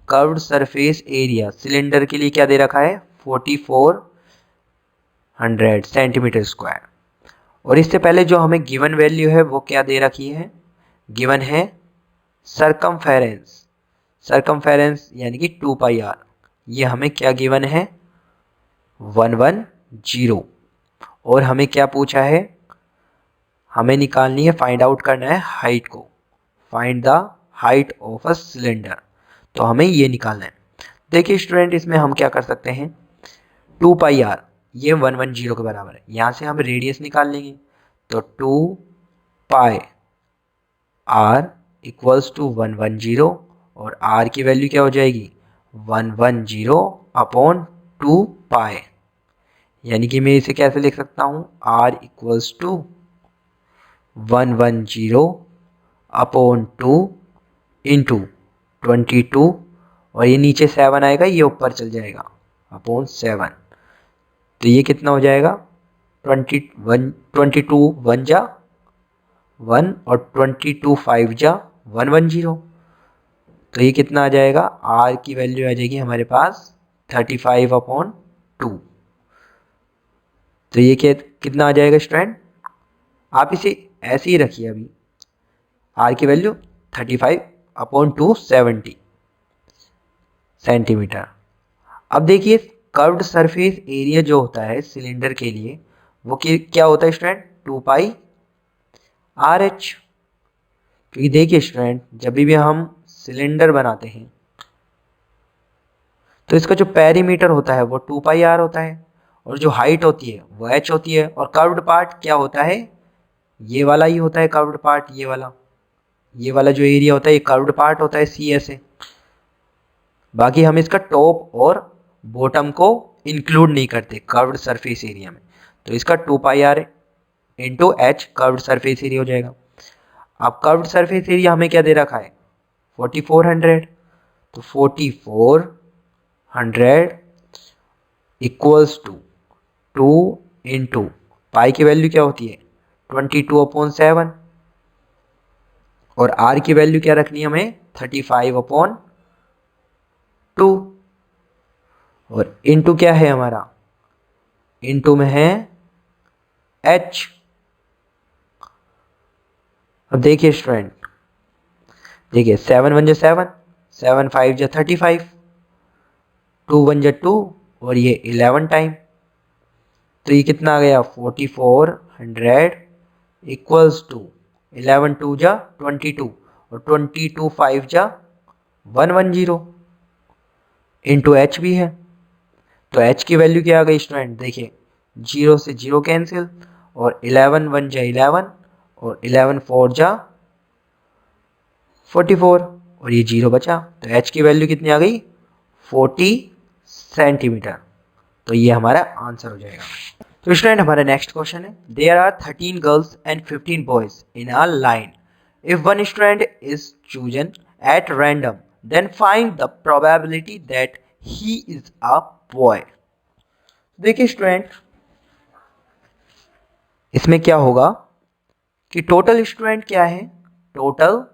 कर्व्ड सरफेस एरिया सिलेंडर के लिए क्या दे रखा है, 4400 सेंटीमीटर स्क्वायर। और इससे पहले जो हमें गिवन वैल्यू है वो क्या दे रखी है, गिवन है सरकमफेरेंस। सरकमफेरेंस यानी कि 2 पाई आर, ये हमें क्या गिवन है, 110। और हमें क्या पूछा है, हमें निकालनी है, फाइंड आउट करना है हाइट को, find the height of a cylinder. तो हमें ये निकालना है। देखिए स्टूडेंट, इसमें हम क्या कर सकते हैं, 2 पाई आर ये 110 के बराबर है, यहाँ से हम रेडियस निकाल लेंगे। तो 2 पाई आर इक्वल्स टू 110 और आर की वैल्यू क्या हो जाएगी, 110 अपॉन 2 पाई। यानी कि मैं इसे कैसे लिख सकता हूँ, R equals to 110 upon 2 into 22, और ये नीचे 7 आएगा, ये ऊपर चल जाएगा, अपॉन 7। तो ये कितना हो जाएगा, 22 1 जा 1 और 22 5 जा 110। तो ये कितना आ जाएगा, आर की वैल्यू आ जाएगी हमारे पास 35 अपॉन 2। तो ये कितना आ जाएगा स्टूडेंट, आप इसे ऐसे ही रखिए अभी, आर की वैल्यू 35 अपॉन 2 70 सेंटीमीटर। अब देखिए कर्व्ड सरफेस एरिया जो होता है सिलेंडर के लिए वो क्या होता है स्टूडेंट, 2 पाई आर एच। क्योंकि देखिए स्टूडेंट, जब भी हम सिलेंडर बनाते हैं तो इसका जो पेरीमीटर होता है वो 2 पाई आर होता है, और जो हाइट होती है वो एच होती है, और कर्व्ड पार्ट क्या होता है, ये वाला ही होता है कर्व्ड पार्ट, ये वाला जो एरिया होता है ये कर्व्ड पार्ट होता है, सी एस ए। बाकी हम इसका टॉप और बॉटम को इंक्लूड नहीं करते कर्व्ड सरफेस एरिया में। तो इसका 2 pi R into H curved surface area हो जाएगा। अब कर्व्ड सरफेस एरिया हमें क्या दे रखा है, 4400। तो 4400 इक्वल्स टू 2 इंटू पाई की वैल्यू क्या होती है, 22 अपॉन 7, और आर की वैल्यू क्या रखनी है हमें, 35 अपॉन 2, और इंटू क्या है हमारा, इंटू में है एच। अब देखिए स्टूडेंट, देखिए 7 1 जा 7, 7 5 जा 35, 2 1 जा 2, और ये 11 टाइम। तो ये कितना आ गया, 4400 इक्वल्स टू 11 2 जा 22, और 22 5 जा 110 इंटू एच भी है। तो एच की वैल्यू क्या आ गई स्टूडेंट, देखिए 0 से 0 कैंसिल, और 11 1 जा 11, और 11 4 जा 44, और ये 0 बचा। तो एच की वैल्यू कितनी आ गई, 40 सेंटीमीटर। तो ये हमारा आंसर हो जाएगा। तो स्टूडेंट, हमारा नेक्स्ट क्वेश्चन है there are 13 girls and 15 boys in a line. If one student is chosen at random then find the probability that he is a boy. देखिए स्टूडेंट, इसमें क्या होगा कि टोटल स्टूडेंट क्या है, टोटल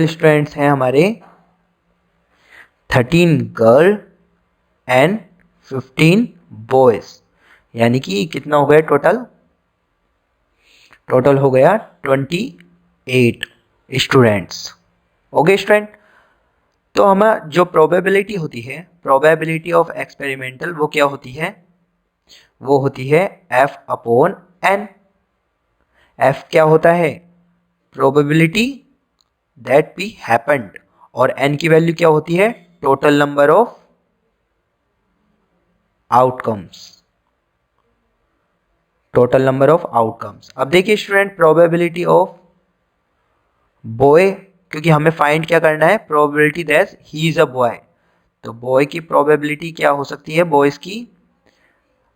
स्टूडेंट्स हैं हमारे 13 गर्ल एंड 15 बॉयज। यानी कि कितना हो गया टोटल हो गया 28 स्टूडेंट्स। ओके स्टूडेंट, तो हमारा जो प्रोबेबिलिटी होती है, प्रोबेबिलिटी ऑफ एक्सपेरिमेंटल, वो क्या होती है, वो होती है एफ अपॉन एन। एफ क्या होता है, प्रोबेबिलिटी दैट बी हैपेंड, और एन की वैल्यू क्या होती है, total number of outcomes, total number of outcomes. अब देखिए स्टूडेंट, प्रोबेबिलिटी ऑफ बॉय, क्योंकि हमें फाइंड क्या करना है, probability that he is a boy. तो बॉय की प्रोबेबिलिटी क्या हो सकती है, बॉयज की,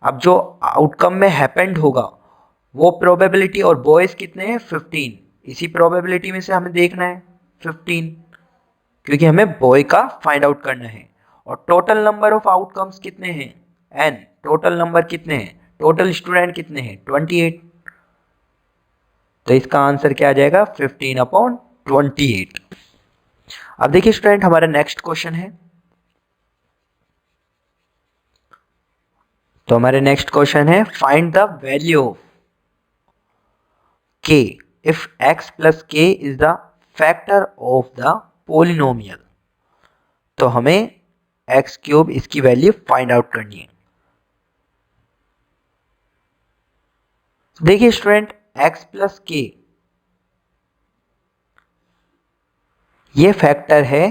अब जो आउटकम में हैपेंड होगा वो प्रोबेबिलिटी, और बॉयज कितने हैं 15, इसी प्रोबेबिलिटी में से हमें देखना है 15, क्योंकि हमें बॉय का फाइंड आउट करना है। और टोटल नंबर ऑफ आउटकम्स कितने हैं, n, टोटल नंबर कितने हैं, टोटल स्टूडेंट कितने हैं, 28। तो इसका आंसर क्या आ जाएगा, 15/28। अब देखिए स्टूडेंट हमारा नेक्स्ट क्वेश्चन है। तो हमारे नेक्स्ट क्वेश्चन है, find the value of k if x plus k is the factor of the polynomial। तो हमें एक्स क्यूब इसकी वैल्यू फाइंड आउट करनी है। देखिए स्टूडेंट x प्लस के ये फैक्टर है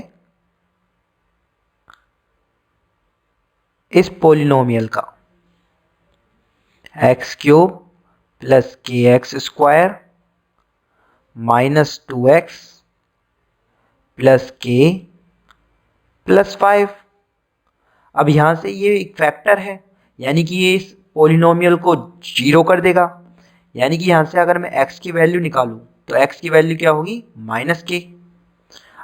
इस पोलिनोमियल का, एक्स क्यूब प्लस के x square minus 2x plus के प्लस 5। अब यहां से ये एक फैक्टर है, यानी कि ये इस पोलिनोमियल को जीरो कर देगा, यानी कि यहां से अगर मैं x की वैल्यू निकालूं तो x की वैल्यू क्या होगी, माइनस के।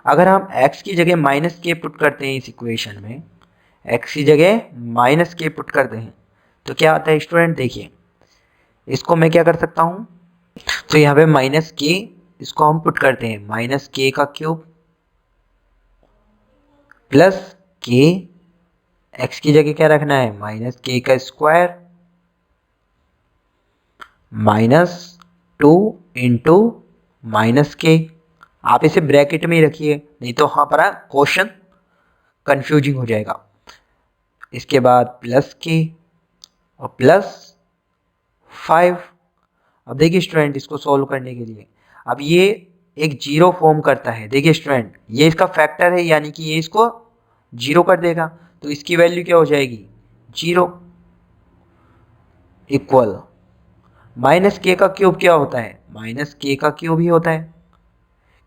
अगर हम x की जगह माइनस के पुट करते हैं इस इक्वेशन में, x की जगह माइनस के पुट करते हैं तो क्या आता है स्टूडेंट, देखिए इसको मैं क्या कर सकता हूं, तो यहाँ पे माइनस के, इसको हम पुट करते हैं माइनस के का क्यूब प्लस के, एक्स की जगह क्या रखना है, माइनस के का स्क्वायर माइनस 2 इंटू माइनस के। आप इसे ब्रैकेट में ही रखिए, नहीं तो हाँ पर क्वेश्चन कंफ्यूजिंग हो जाएगा। इसके बाद प्लस के और प्लस 5। अब देखिए स्टूडेंट इसको सॉल्व करने के लिए, अब ये एक जीरो फॉर्म करता है। देखिए स्टूडेंट ये इसका फैक्टर है, यानी कि ये इसको जीरो कर देगा, तो इसकी वैल्यू क्या हो जाएगी, जीरो। इक्वल माइनस के का क्यूब क्या होता है, माइनस के का क्यूब ही होता है,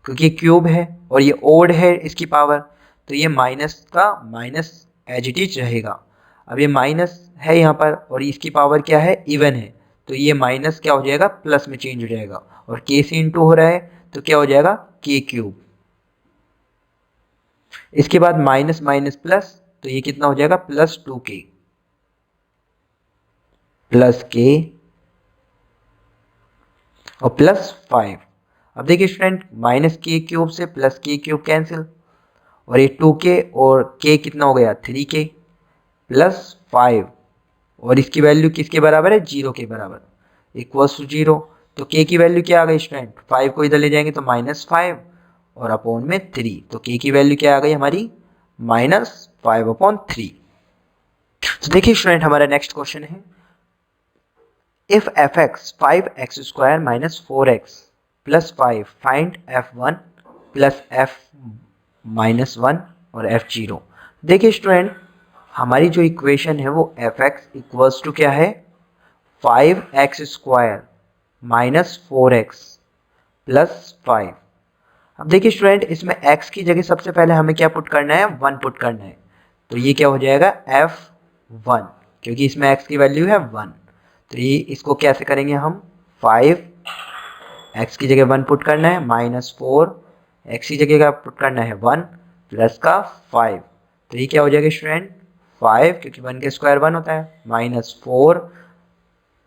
क्योंकि क्यूब है और ये ओड है इसकी पावर, तो ये माइनस का माइनस एज इट इज रहेगा। अब ये माइनस है यहाँ पर और इसकी पावर क्या है, इवन है, तो ये माइनस क्या हो जाएगा, प्लस में चेंज हो जाएगा, और के से इंटू हो रहा है तो क्या हो जाएगा, के क्यूब। इसके बाद माइनस माइनस प्लस, तो ये कितना हो जाएगा, प्लस 2k प्लस के और प्लस 5। अब देखिए स्टूडेंट माइनस के क्यूब से प्लस के क्यूब कैंसिल, और ये 2k और k कितना हो गया, 3k प्लस 5, और इसकी वैल्यू किसके बराबर है, जीरो के बराबर, इक्वल्स टू जीरो। तो k की वैल्यू क्या आ गई स्टूडेंट, 5 को इधर ले जाएंगे तो -5 और अपॉन में 3, तो k की वैल्यू क्या आ गई हमारी, -5/3। तो देखिए स्टूडेंट हमारा नेक्स्ट क्वेश्चन है, if fx 5x square minus 4x plus 5 find f1 plus f -1 और f0। देखिए स्टूडेंट हमारी जो इक्वेशन है वो fx इक्वल्स टू क्या है, 5x square minus 4x plus 5। अब देखिए स्टूडेंट इसमें x की जगह सबसे पहले हमें क्या पुट करना है, 1 पुट करना है, तो ये क्या हो जाएगा, f1, क्योंकि इसमें x की वैल्यू है 1। तो ये इसको कैसे करेंगे हम, 5 x की जगह 1 पुट करना है, -4 x की जगह का पुट करना है 1 प्लस का 5, तो ये क्या हो जाएगा स्टूडेंट, 5, क्योंकि 1 का स्क्वायर 1 होता है, -4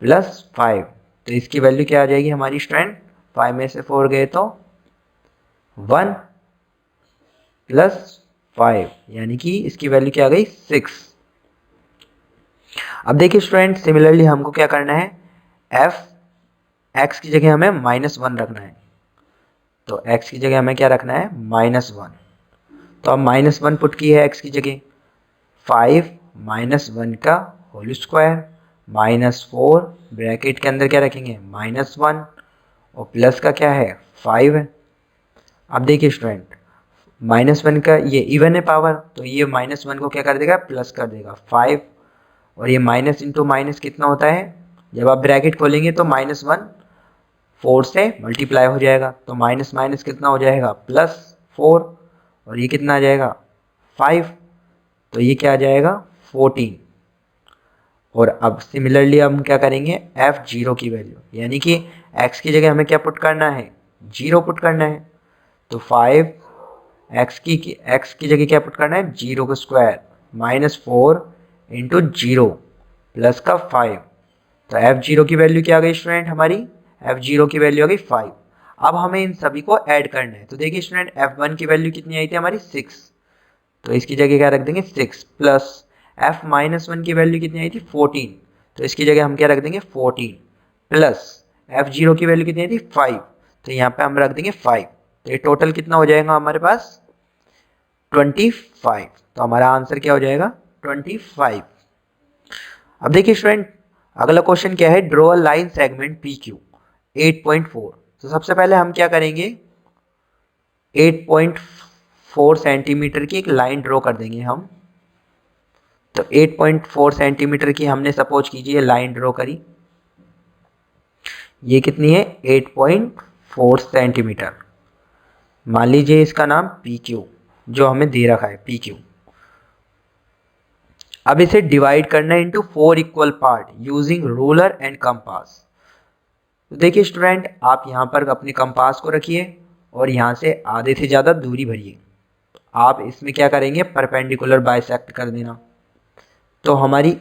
प्लस 5, तो इसकी वैल्यू क्या आ जाएगी हमारी स्टूडेंट, 5 में से 4 गए तो 1 प्लस 5, यानी कि इसकी वैल्यू क्या आ गई, 6। अब देखिए स्टूडेंट सिमिलरली हमको क्या करना है, x की जगह हमें -1 रखना है, तो x की जगह हमें क्या रखना है, -1। तो अब -1 पुट की है x की जगह, 5 -1 का होल स्क्वायर -4 ब्रैकेट के अंदर क्या रखेंगे, -1 और प्लस का क्या है, 5 है। अब देखिए स्टूडेंट -1 का ये इवन है पावर, तो ये -1 को क्या कर देगा, प्लस कर देगा 5, और ये माइनस इंटू माइनस कितना होता है, जब आप ब्रैकेट खोलेंगे तो -1 4 से मल्टीप्लाई हो जाएगा, तो माइनस माइनस कितना हो जाएगा, +4, और ये कितना आ जाएगा, 5, तो ये क्या आ जाएगा, 14। और अब सिमिलरली हम क्या करेंगे, f0 की वैल्यू, यानी कि x की जगह हमें क्या पुट करना है, 0 पुट करना है, तो 5 x की जगह क्या पुट करना है, 0 का स्क्वायर -4 इंटू 0 प्लस का 5। तो f0 की वैल्यू क्या आ गई स्टूडेंट हमारी? f0 की वैल्यू आ गई 5। अब हमें इन सभी को ऐड करना है। तो देखिए स्टूडेंट f1 की वैल्यू कितनी आई थी हमारी? 6। तो इसकी जगह क्या रख देंगे? 6 प्लस f-1 की वैल्यू कितनी आई थी? 14। तो इसकी जगह हम क्या रख देंगे? 14 प्लस f0 की वैल्यू कितनी आई थी? 5। तो यहाँ पे हम रख देंगे 5। तो ये टोटल कितना हो जाएगा हमारे पास? 25। तो हमारा आंसर क्या हो जाएगा? 25। अब देखिए स्टूडेंट अगला क्वेश्चन क्या है? Draw a line segment P Q 8.4। तो सबसे पहले हम क्या करेंगे? 8.4 सेंटीमीटर की एक लाइन ड्रॉ कर देंगे हम। तो 8.4 सेंटीमीटर की हमने सपोज कीजिए लाइन ड्रॉ करी। ये कितनी है? 8.4 सेंटीमीटर। मान लीजिए इसका नाम पी क्यू जो हमें दे रखा है पी क्यू। अब इसे डिवाइड करना है into 4 equal part using ruler and compass. तो देखिए स्टूडेंट आप यहाँ पर अपने कंपास को रखिए और यहाँ से आधे से ज़्यादा दूरी भरिए। आप इसमें क्या करेंगे? परपेंडिकुलर बाइसेक्ट कर देना। तो हमारी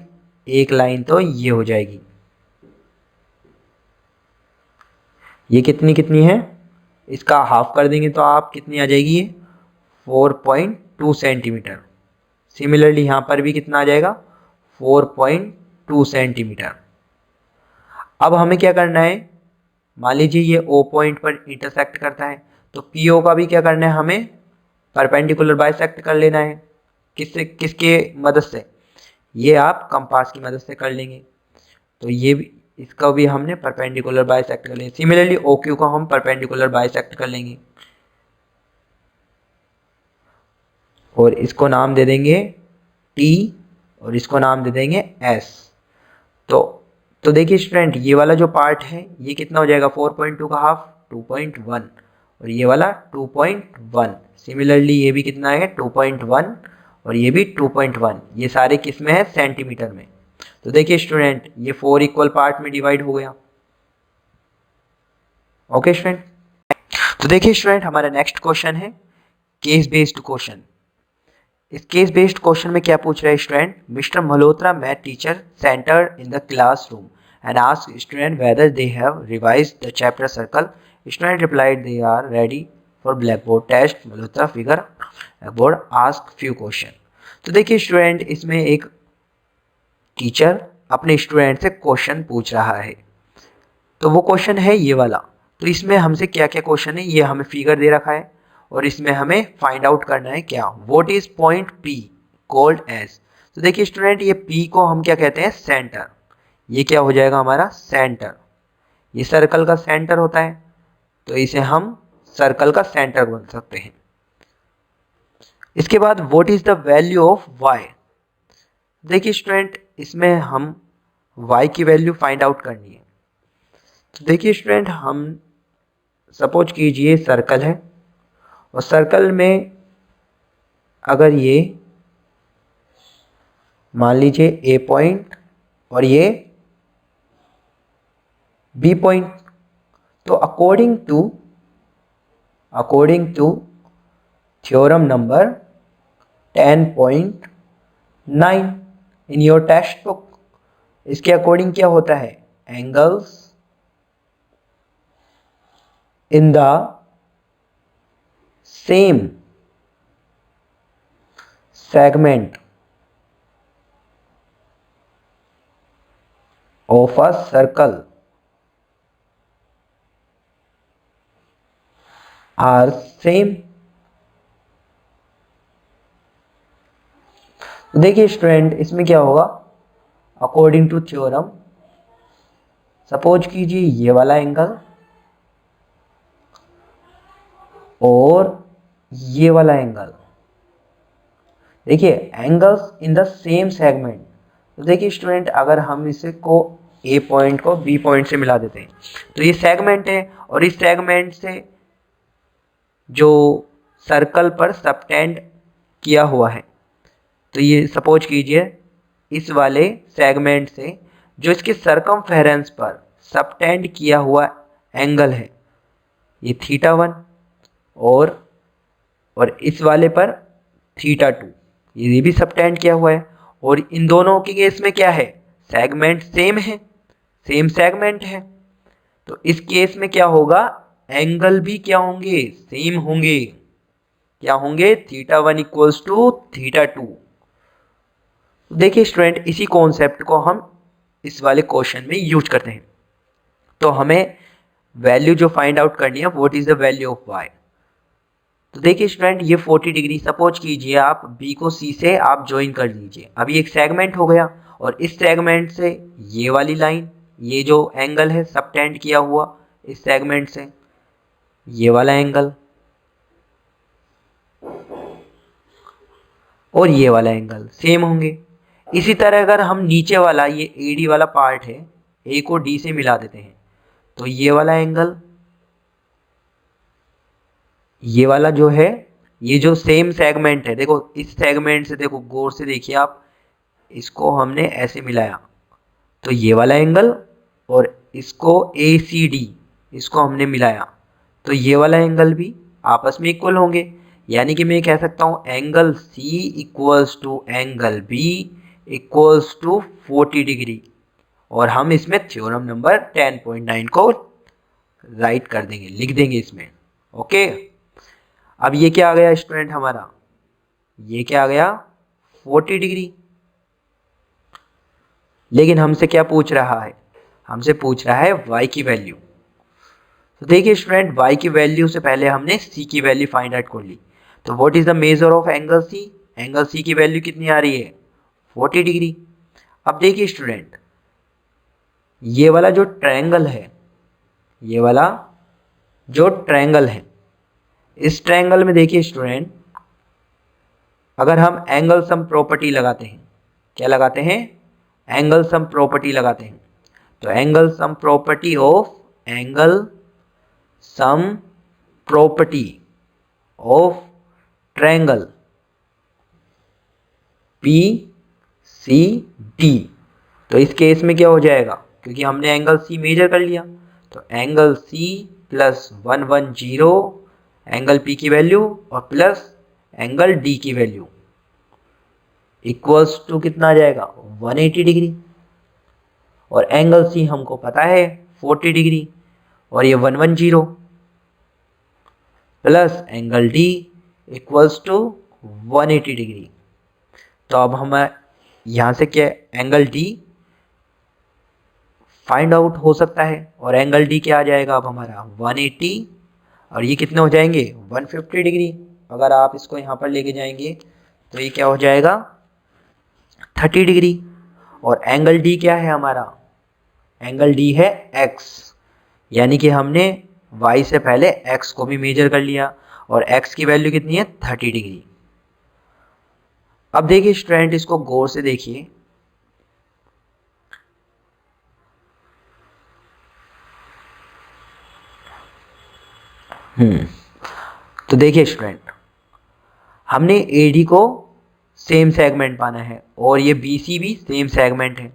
एक लाइन तो ये हो जाएगी। ये कितनी कितनी है? इसका हाफ कर देंगे तो आप कितनी आ जाएगी? ये 4.2 सेंटीमीटर। सिमिलरली यहाँ पर भी कितना आ जाएगा? 4.2 सेंटीमीटर। अब हमें क्या करना है? मान लीजिए ये O पॉइंट पर इंटरसेक्ट करता है तो PO का भी क्या करना है? हमें परपेंडिकुलर बाइसेक्ट कर लेना है। किससे? किसके मदद से? ये आप कंपास की मदद से कर लेंगे। तो ये भी इसका भी हमने परपेंडिकुलर बाइसेक्ट कर लेंगे। सिमिलरली OQ को हम परपेंडिकुलर बाइसेक्ट कर लेंगे और इसको नाम दे देंगे T और इसको नाम दे देंगे S। तो देखिए स्टूडेंट ये वाला जो पार्ट है ये कितना हो जाएगा? 4.2 का हाफ 2.1 और ये वाला 2.1। सिमिलरली ये भी कितना है? 2.1 और ये भी 2.1। ये सारे किस में है? सेंटीमीटर में। तो देखिए स्टूडेंट ये 4 इक्वल पार्ट में डिवाइड हो गया। Okay student. तो देखिए स्टूडेंट हमारा नेक्स्ट क्वेश्चन है केस बेस्ड क्वेश्चन। इस केस बेस्ड क्वेश्चन में क्या पूछ रहा है student? Mister Malhotra math teacher centred in the classroom and asked student whether they have revised the chapter circle. Student replied they are ready for blackboard test. Malhotra figure board ask few question. तो देखिए student इसमें एक teacher अपने student से question पूछ रहा है। तो वो क्वेश्चन है ये वाला। तो इसमें हमसे क्या क्या क्वेश्चन है ये हमें फिगर दे रखा है और इसमें हमें फाइंड आउट करना है क्या? What is point P called as. तो देखिए स्टूडेंट ये P को हम क्या कहते हैं? सेंटर। ये क्या हो जाएगा हमारा? सेंटर। ये सर्कल का सेंटर होता है तो इसे हम सर्कल का सेंटर बोल सकते हैं। इसके बाद what is the value of y। देखिए स्टूडेंट इसमें हम y की वैल्यू फाइंड आउट करनी है। तो देखिए स्टूडेंट हम सपोज कीजिए सर्कल है और सर्कल में अगर ये मान लीजिए A पॉइंट और ये B पॉइंट। तो according to theorem number 10.9 in your textbook, इसके अकॉर्डिंग क्या होता है? Angles in the same segment of a circle are same। देखिए स्टूडेंट इसमें क्या होगा? अकॉर्डिंग टू थ्योरम सपोज कीजिए ये वाला एंगल और ये वाला एंगल। देखिए angles in the same segment. तो देखिए स्टूडेंट अगर हम इसे को A पॉइंट को B पॉइंट से मिला देते हैं तो ये सेगमेंट है और इस सेगमेंट से जो सर्कल पर सबटेंड किया हुआ है तो ये सपोज कीजिए इस वाले सेगमेंट से जो इसके सरकमफेरेंस पर सबटेंड किया हुआ एंगल है ये θ1 और इस वाले पर θ2 ये भी सबटेंड किया हुआ है, और इन दोनों के केस में क्या है, सेगमेंट सेम है, सेम सेगमेंट है, तो इस केस में क्या होगा, एंगल भी क्या होंगे, सेम होंगे। क्या होंगे, θ1 इक्वल्स टू θ2। देखिए स्टूडेंट, इसी कॉन्सेप्ट को हम इस वाले क्वेश्चन में यूज करते हैं। तो हमें वैल्यू जो फाइंड आउट करनी है, what is the value of y। तो देखिए स्टूडेंट, ये 40 डिग्री, सपोज कीजिए आप b को c से आप ज्वाइन कर दीजिए। अभी एक सेगमेंट हो गया, और इस सेगमेंट से ये वाली लाइन, ये जो एंगल है सबटेंड किया हुआ इस सेगमेंट से, ये वाला एंगल और ये वाला एंगल सेम होंगे। इसी तरह अगर हम नीचे वाला ये AD वाला पार्ट है, A को D से मिला देते हैं, तो ये वाला एंगल, ये वाला जो है, ये जो सेम सेगमेंट है, देखो इस सेगमेंट से, देखो गौर से देखिए आप, इसको हमने ऐसे मिलाया, तो ये वाला एंगल, और इसको ACD, इसको हमने मिलाया, तो ये वाला एंगल भी आपस में इक्वल होंगे। यानी कि मैं कह सकता हूँ angle C equals to angle B equals to 40 degree, और हम इसमें थ्योरम नंबर 10.9 को राइट कर देंगे, लिख देंगे इसमें। ओके, अब ये क्या आ गया स्टूडेंट हमारा, ये क्या आ गया, 40 डिग्री। लेकिन हमसे क्या पूछ रहा है, हमसे पूछ रहा है y की वैल्यू। तो देखिए स्टूडेंट, y की वैल्यू से पहले हमने c की वैल्यू फाइंड आउट कर ली। तो what is the measure of angle c, angle c की वैल्यू कितनी आ रही है, 40 डिग्री। अब देखिए स्टूडेंट, ये वाला जो ट्रायंगल है, ये वाला जो ट्रायंगल है, इस ट्रायंगल में देखिए स्टूडेंट, अगर हम एंगल सम प्रॉपर्टी लगाते हैं, क्या लगाते हैं, एंगल सम प्रॉपर्टी लगाते हैं, तो angle sum property of, angle sum property of triangle PCD, तो इस केस में क्या हो जाएगा, क्योंकि हमने एंगल C मेजर कर लिया, तो angle C plus 110 angle P की वैल्यू और प्लस एंगल D की वैल्यू इक्वल्स टू कितना आ जाएगा, 180 डिग्री। और एंगल C हमको पता है 40 डिग्री, और ये 110 plus angle D equals to 180 degree. तो अब हम यहाँ से क्या, एंगल D फाइंड आउट हो सकता है, और एंगल D क्या आ जाएगा अब हमारा 180, और ये कितने हो जाएंगे 150 डिग्री। अगर आप इसको यहाँ पर लेके जाएंगे तो ये क्या हो जाएगा 30 डिग्री। और एंगल D क्या है हमारा, एंगल D है x, यानी कि हमने y से पहले x को भी मेजर कर लिया, और x की वैल्यू कितनी है 30 डिग्री। अब देखिए स्टूडेंट, इसको गौर से देखिए, तो देखिए स्टूडेंट, हमने AD को सेम सेगमेंट पाना है, और ये BC भी सेम सेगमेंट है।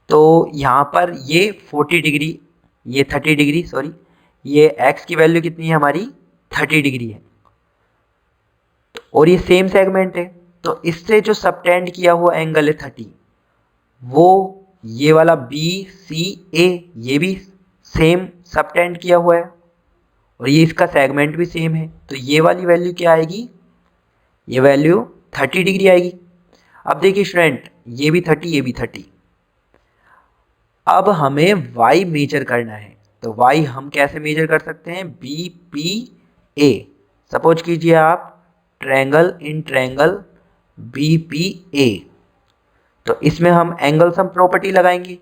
तो यहाँ पर ये 40 डिग्री, ये 30 डिग्री, सॉरी, ये x की वैल्यू कितनी है हमारी 30 डिग्री है, और ये सेम सेगमेंट है, तो इससे जो सबटेंड किया हुआ एंगल है 30, वो ये वाला BCA, ये भी सेम सबटेंड किया हुआ है, और ये इसका सेगमेंट भी सेम है, तो ये वाली वैल्यू क्या आएगी, ये वैल्यू 30 डिग्री आएगी। अब देखिए स्टूडेंट, ये भी 30, ये भी 30। अब हमें y मेजर करना है, तो y हम कैसे मेजर कर सकते हैं, BPA। सपोज कीजिए आप ट्रायंगल इन ट्रायंगल BPA, तो इसमें हम एंगल सम प्रॉपर्टी लगाएंगे,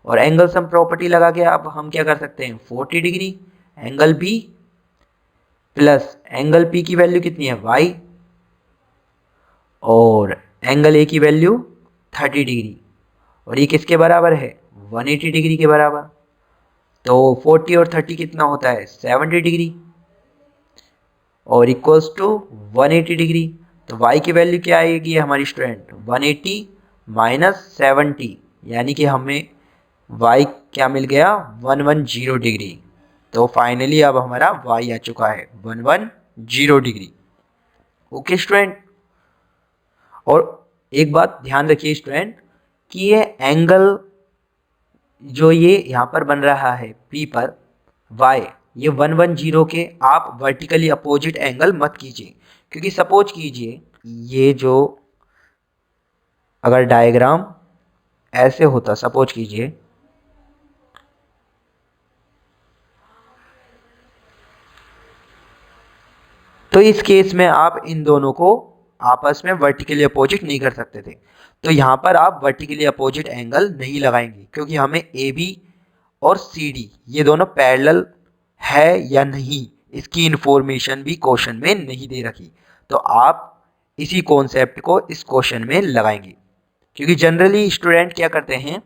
और एंगल सम प्रॉपर्टी लगा के अब हम क्या कर सकते हैं 40 degree angle B plus angle P की वैल्यू कितनी है y, और एंगल A की वैल्यू 30 डिग्री, और ये किसके बराबर है 180 डिग्री के बराबर। तो 40 और 30 कितना होता है 70 डिग्री, और इक्वल्स टू 180 डिग्री। तो y की वैल्यू क्या आएगी हमारी स्टूडेंट 180 माइनस 70, यानी कि हमें y क्या मिल गया 110 डिग्री। तो फाइनली अब हमारा y आ चुका है 110 डिग्री। ओके स्टूडेंट, और एक बात ध्यान रखिए स्टूडेंट कि ये एंगल जो ये यहाँ पर बन रहा है P पर Y, ये 110 के आप वर्टिकली अपोजिट एंगल मत कीजिए, क्योंकि सपोज कीजिए ये जो अगर डायग्राम ऐसे होता, सपोज कीजिए तो इस केस में आप इन दोनों को आपस में वर्टिकली अपोजिट नहीं कर सकते थे। तो यहाँ पर आप वर्टिकली अपोजिट एंगल नहीं लगाएंगे, क्योंकि हमें AB और CD ये दोनों पैरेलल है या नहीं इसकी इंफॉर्मेशन भी क्वेश्चन में नहीं दे रखी। तो आप इसी कॉन्सेप्ट को इस क्वेश्चन में लगाएंगे, क्योंकि जनरली स्टूडेंट क्या करते हैं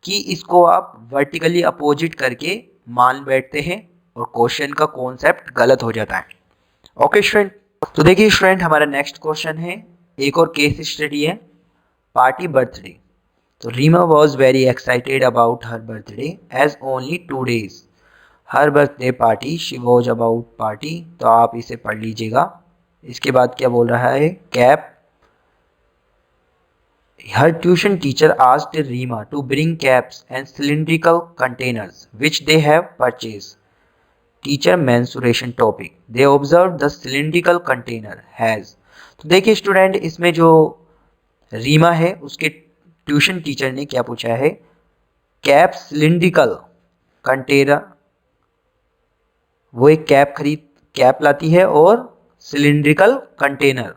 कि इसको आप वर्टिकली अपोजिट करके मान बैठते हैं और क्वेश्चन का कॉन्सेप्ट गलत हो जाता है। ओके स्टूडेंट, तो देखिए स्टूडेंट हमारा नेक्स्ट क्वेश्चन है, एक और केस स्टडी है, पार्टी बर्थडे। तो Reema was very excited about her birthday as only 2 days। Her birthday party she was about party, तो आप इसे पढ़ लीजिएगा। इसके बाद क्या बोल रहा है, cap her tuition teacher asked Reema to bring caps and cylindrical containers which they have purchase. Teacher mensuration topic they observe the cylindrical container has. तो देखिए स्टूडेंट इसमें जो रीमा है उसके ट्यूशन टीचर ने क्या पूछा है, कैप सिलिंड्रिकल कंटेनर, वो एक कैप लाती है और सिलिंड्रिकल कंटेनर।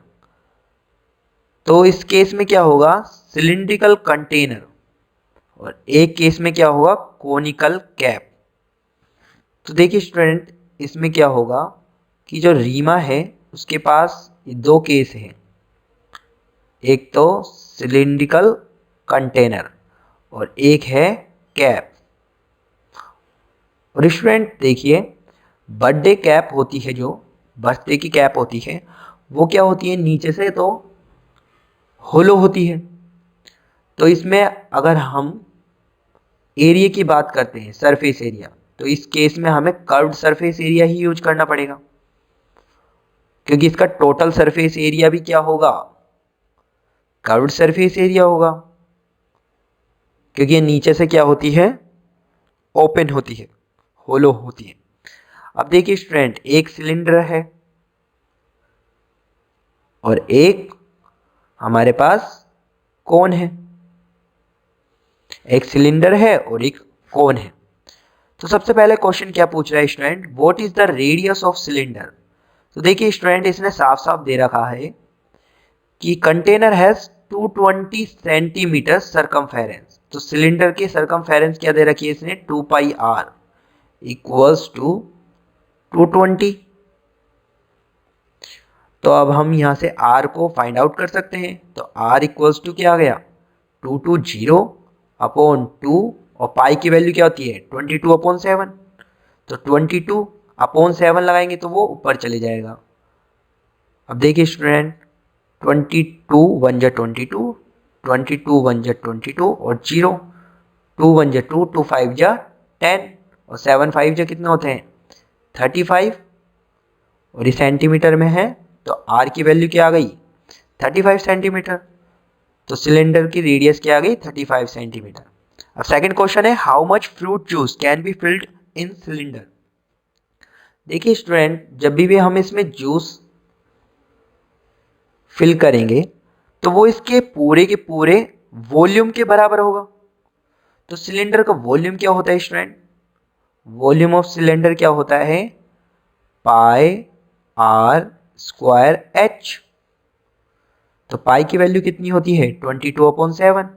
तो इस केस में क्या होगा, सिलिंड्रिकल कंटेनर, और एक केस में क्या होगा, कोनिकल कैप। तो देखिए स्टूडेंट इसमें क्या होगा कि जो रीमा है उसके पास ये 2 केस हैं, एक तो सिलिंड्रिकल कंटेनर और एक है कैप। और स्टूडेंट देखिए बर्थडे कैप होती है, जो बर्थडे की कैप होती है वो क्या होती है, नीचे से तो होलो होती है। तो इसमें अगर हम एरिया की बात करते हैं, सरफेस एरिया, तो इस केस में हमें कर्व्ड सरफेस एरिया ही यूज करना पड़ेगा, क्योंकि इसका टोटल सरफेस एरिया भी क्या होगा, कर्व्ड सरफेस एरिया होगा, क्योंकि ये नीचे से क्या होती है, ओपन होती है, होलो होती है। अब देखिए स्टूडेंट एक सिलेंडर है और एक हमारे पास कोन है, एक सिलेंडर है और एक कोन है। तो सबसे पहले क्वेश्चन क्या पूछ रहा है student, what is the radius of cylinder. तो देखिए स्टूडेंट इसने साफ साफ दे रखा है कि कंटेनर हैज 220 सेंटीमीटर सरकमफेरेंस। तो सिलेंडर की सरकमफेरेंस क्या दे रखी है इसने, 2 पाई आर इक्वल्स टू 220। तो अब हम यहाँ से r को फाइंड आउट कर सकते हैं। तो r इक्वल्स टू क्या आ गया, 220 अपॉन 2, और पाई की वैल्यू क्या होती है, 22 अपॉन 7। तो 22 अपॉन 7 लगाएंगे तो वो ऊपर चले जाएगा। अब देखिए स्टूडेंट 22 1 जा 22, 22 1 जा 22 और 0, 2 1 जा 2, 2 5 जा 10 और 7 5 जा कितने होते हैं 35, और ये सेंटीमीटर में है तो r की वैल्यू क्या आ गई 35 सेंटीमीटर। तो सिलेंडर की रेडियस क्या आ गई 35 सेंटीमीटर। अब सेकंड क्वेश्चन है, how much fruit juice can be filled in cylinder. देखिए स्टूडेंट जब भी हम इसमें जूस फिल करेंगे तो वो इसके पूरे के पूरे वॉल्यूम के बराबर होगा। तो सिलेंडर का वॉल्यूम क्या होता है स्टूडेंट, वॉल्यूम ऑफ सिलेंडर क्या होता है, पाई आर स्क्वायर एच। तो पाई की वैल्यू कितनी होती है 22 अपॉन 7,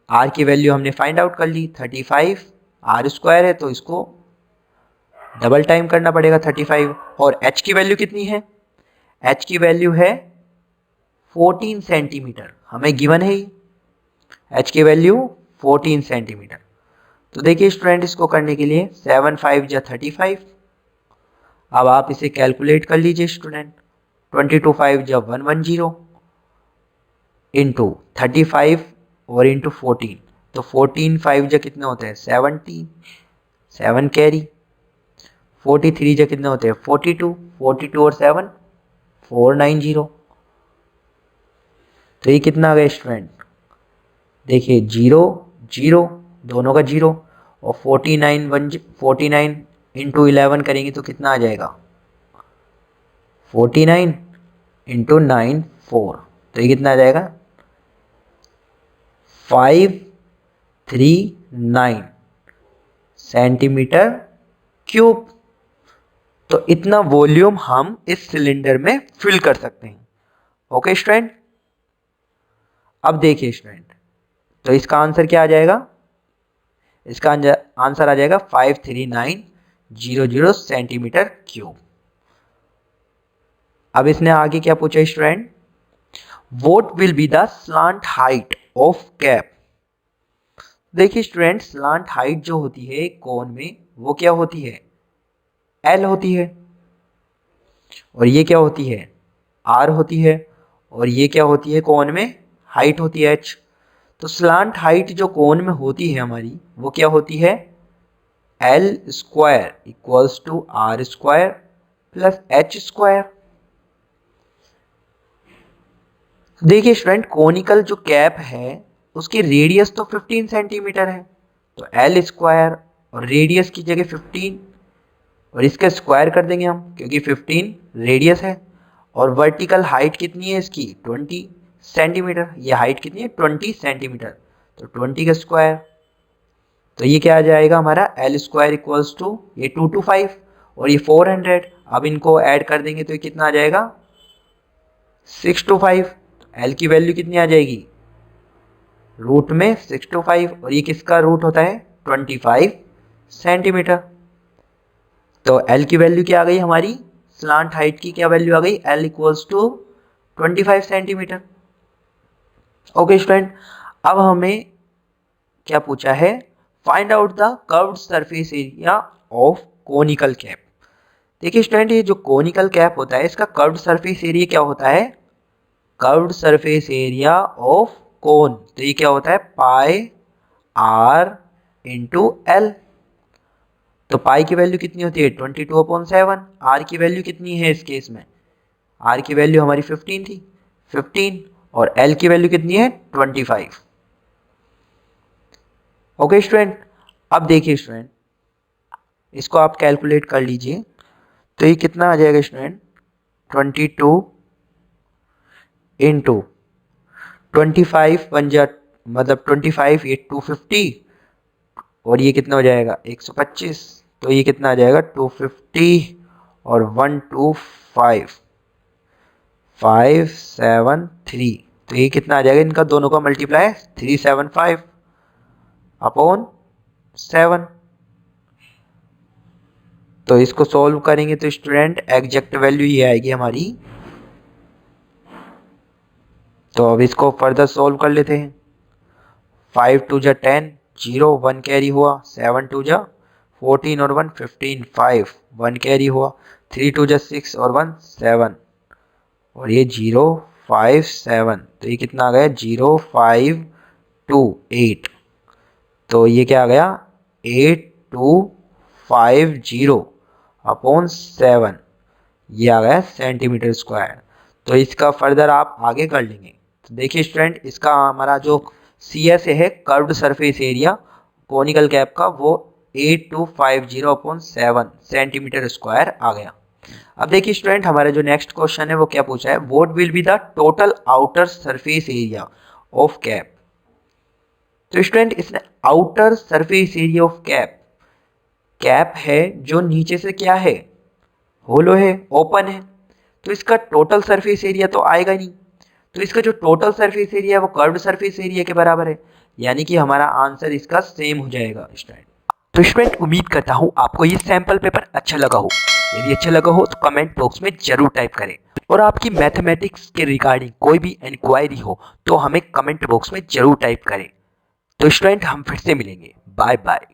आर की वैल्यू हमने फाइंड आउट कर ली 35, आर स्क्वायर है तो इसको डबल टाइम करना पड़ेगा 35, और एच की वैल्यू कितनी है, एच की वैल्यू है 14 सेंटीमीटर, हमें गिवन है ही एच की वैल्यू 14 सेंटीमीटर। तो देखिए स्टूडेंट इसको करने के लिए 7 5 जा 35। अब आप इसे कैलकुलेट कर लीजिए स्टूडेंट, 22 5 जा 110 इंटू 35 और इंटू 14, तो 14 5 जा कितने होते हैं 70, 7 कैरी, 43 जा कितने होते हैं 42, 42 और 7 490। तो ये कितना आ गया स्टूडेंट, देखिए 0 0 दोनों का 0, और 49 इंटू 11 करेंगे तो कितना आ जाएगा, 49 इंटू 9 4, तो ये कितना आ जाएगा 539 सेंटीमीटर क्यूब। तो इतना वॉल्यूम हम इस सिलेंडर में फिल कर सकते हैं। ओके स्टूडेंट, अब देखिए स्टूडेंट, तो इसका आंसर क्या आ जाएगा, इसका आंसर आ जाएगा 53900 सेंटीमीटर क्यूब। अब इसने आगे क्या पूछा student, what will be the slant height of cap. देखिए स्टूडेंट, स्लांट हाइट जो होती है कोन में वो क्या होती है, एल होती है, और ये क्या होती है, आर होती है, और ये क्या होती है कोन में, हाइट होती है एच। तो स्लांट हाइट जो कोन में होती है हमारी वो क्या होती है, L square equals to R square plus H square. देखिए स्टूडेंट, कोनिकल जो कैप है उसकी रेडियस तो 15 सेंटीमीटर है, तो एल स्क्वायर और रेडियस की जगह 15 और इसका स्क्वायर कर देंगे हम, क्योंकि 15 रेडियस है, और वर्टिकल हाइट कितनी है इसकी 20 सेंटीमीटर, ये हाइट कितनी है 20 सेंटीमीटर, तो 20 का स्क्वायर, तो ये क्या आ जाएगा हमारा एल स्क्वायर इक्वल्स टू ये 225 और ये 400। अब इनको ऐड कर देंगे तो ये कितना आ जाएगा 625। एल की वैल्यू कितनी आ जाएगी, रूट में 625, और ये किसका रूट होता है 25 सेंटीमीटर। तो एल की वैल्यू क्या आ गई हमारी, स्लांट हाइट की क्या वैल्यू आ गई, L equals to 25 centimetre. Okay student, अब हमें क्या पूछा है, find out the curved surface area of conical cap. देखिए स्टूडेंट, ये जो कोनिकल कैप होता है इसका कर्व्ड सरफेस एरिया क्या होता है, curved surface area of cone, तो ये क्या होता है पाई आर इंटू एल। तो पाई की वैल्यू कितनी होती है 22/7, आर की वैल्यू कितनी है इस केस में, आर की वैल्यू हमारी 15 थी 15, और एल की वैल्यू कितनी है 25। ओके स्टूडेंट, अब देखिए स्टूडेंट, इसको आप कैलकुलेट कर लीजिए, तो ये कितना आ जाएगा स्टूडेंट 22 इंटू 25 बन जा, मतलब 25 ये 250, और ये कितना हो जाएगा 125, तो ये कितना आ जाएगा 250 और 125 573, तो ये कितना आ जाएगा, इनका दोनों का मल्टीप्लाई 375/7। तो इसको सॉल्व करेंगे तो स्टूडेंट एग्जैक्ट वैल्यू ये आएगी हमारी। तो अब इसको फर्दर सॉल्व कर लेते हैं, 5 2 जा 10, 0 1 कैरी हुआ, 7 2 जा 14 और 1 15, 5 1 कैरी हुआ, 3 2 जा 6 और 1 7, और ये 0 5 7, तो ये कितना आ गया 0 5 2 8, तो ये क्या आ गया 8250/7, ये आ गया सेंटीमीटर स्क्वायर। तो इसका फर्दर आप आगे कर लेंगे, तो देखिए स्टूडेंट, इसका हमारा जो सी एस है curved surface area conical cap का, वो 8250/7 सेंटीमीटर स्क्वायर आ गया। अब देखिए स्टूडेंट, हमारा जो नेक्स्ट क्वेश्चन है वो क्या पूछा है, what will be the total outer surface area of cap. तो स्टूडेंट, इसने outer surface area of cap, cap है जो नीचे से क्या है होलो है, ओपन है, तो इसका टोटल सरफेस एरिया तो आएगा नहीं, तो इसका जो टोटल सरफेस एरिया है वो कर्व्ड सरफेस एरिया के बराबर है, यानी कि हमारा आंसर इसका सेम हो जाएगा स्टूडेंट। तो स्टूडेंट, उम्मीद करता हूँ आपको ये सैंपल पेपर अच्छा लगा हो, यदि अच्छा लगा हो तो कमेंट बॉक्स में जरूर टाइप करें, और आपकी मैथमेटिक्स के रिगार्डिंग कोई भी इंक्वायरी हो तो हमें कमेंट बॉक्स में जरूर टाइप करें। तो स्टूडेंट, हम फिर से मिलेंगे, बाय बाय।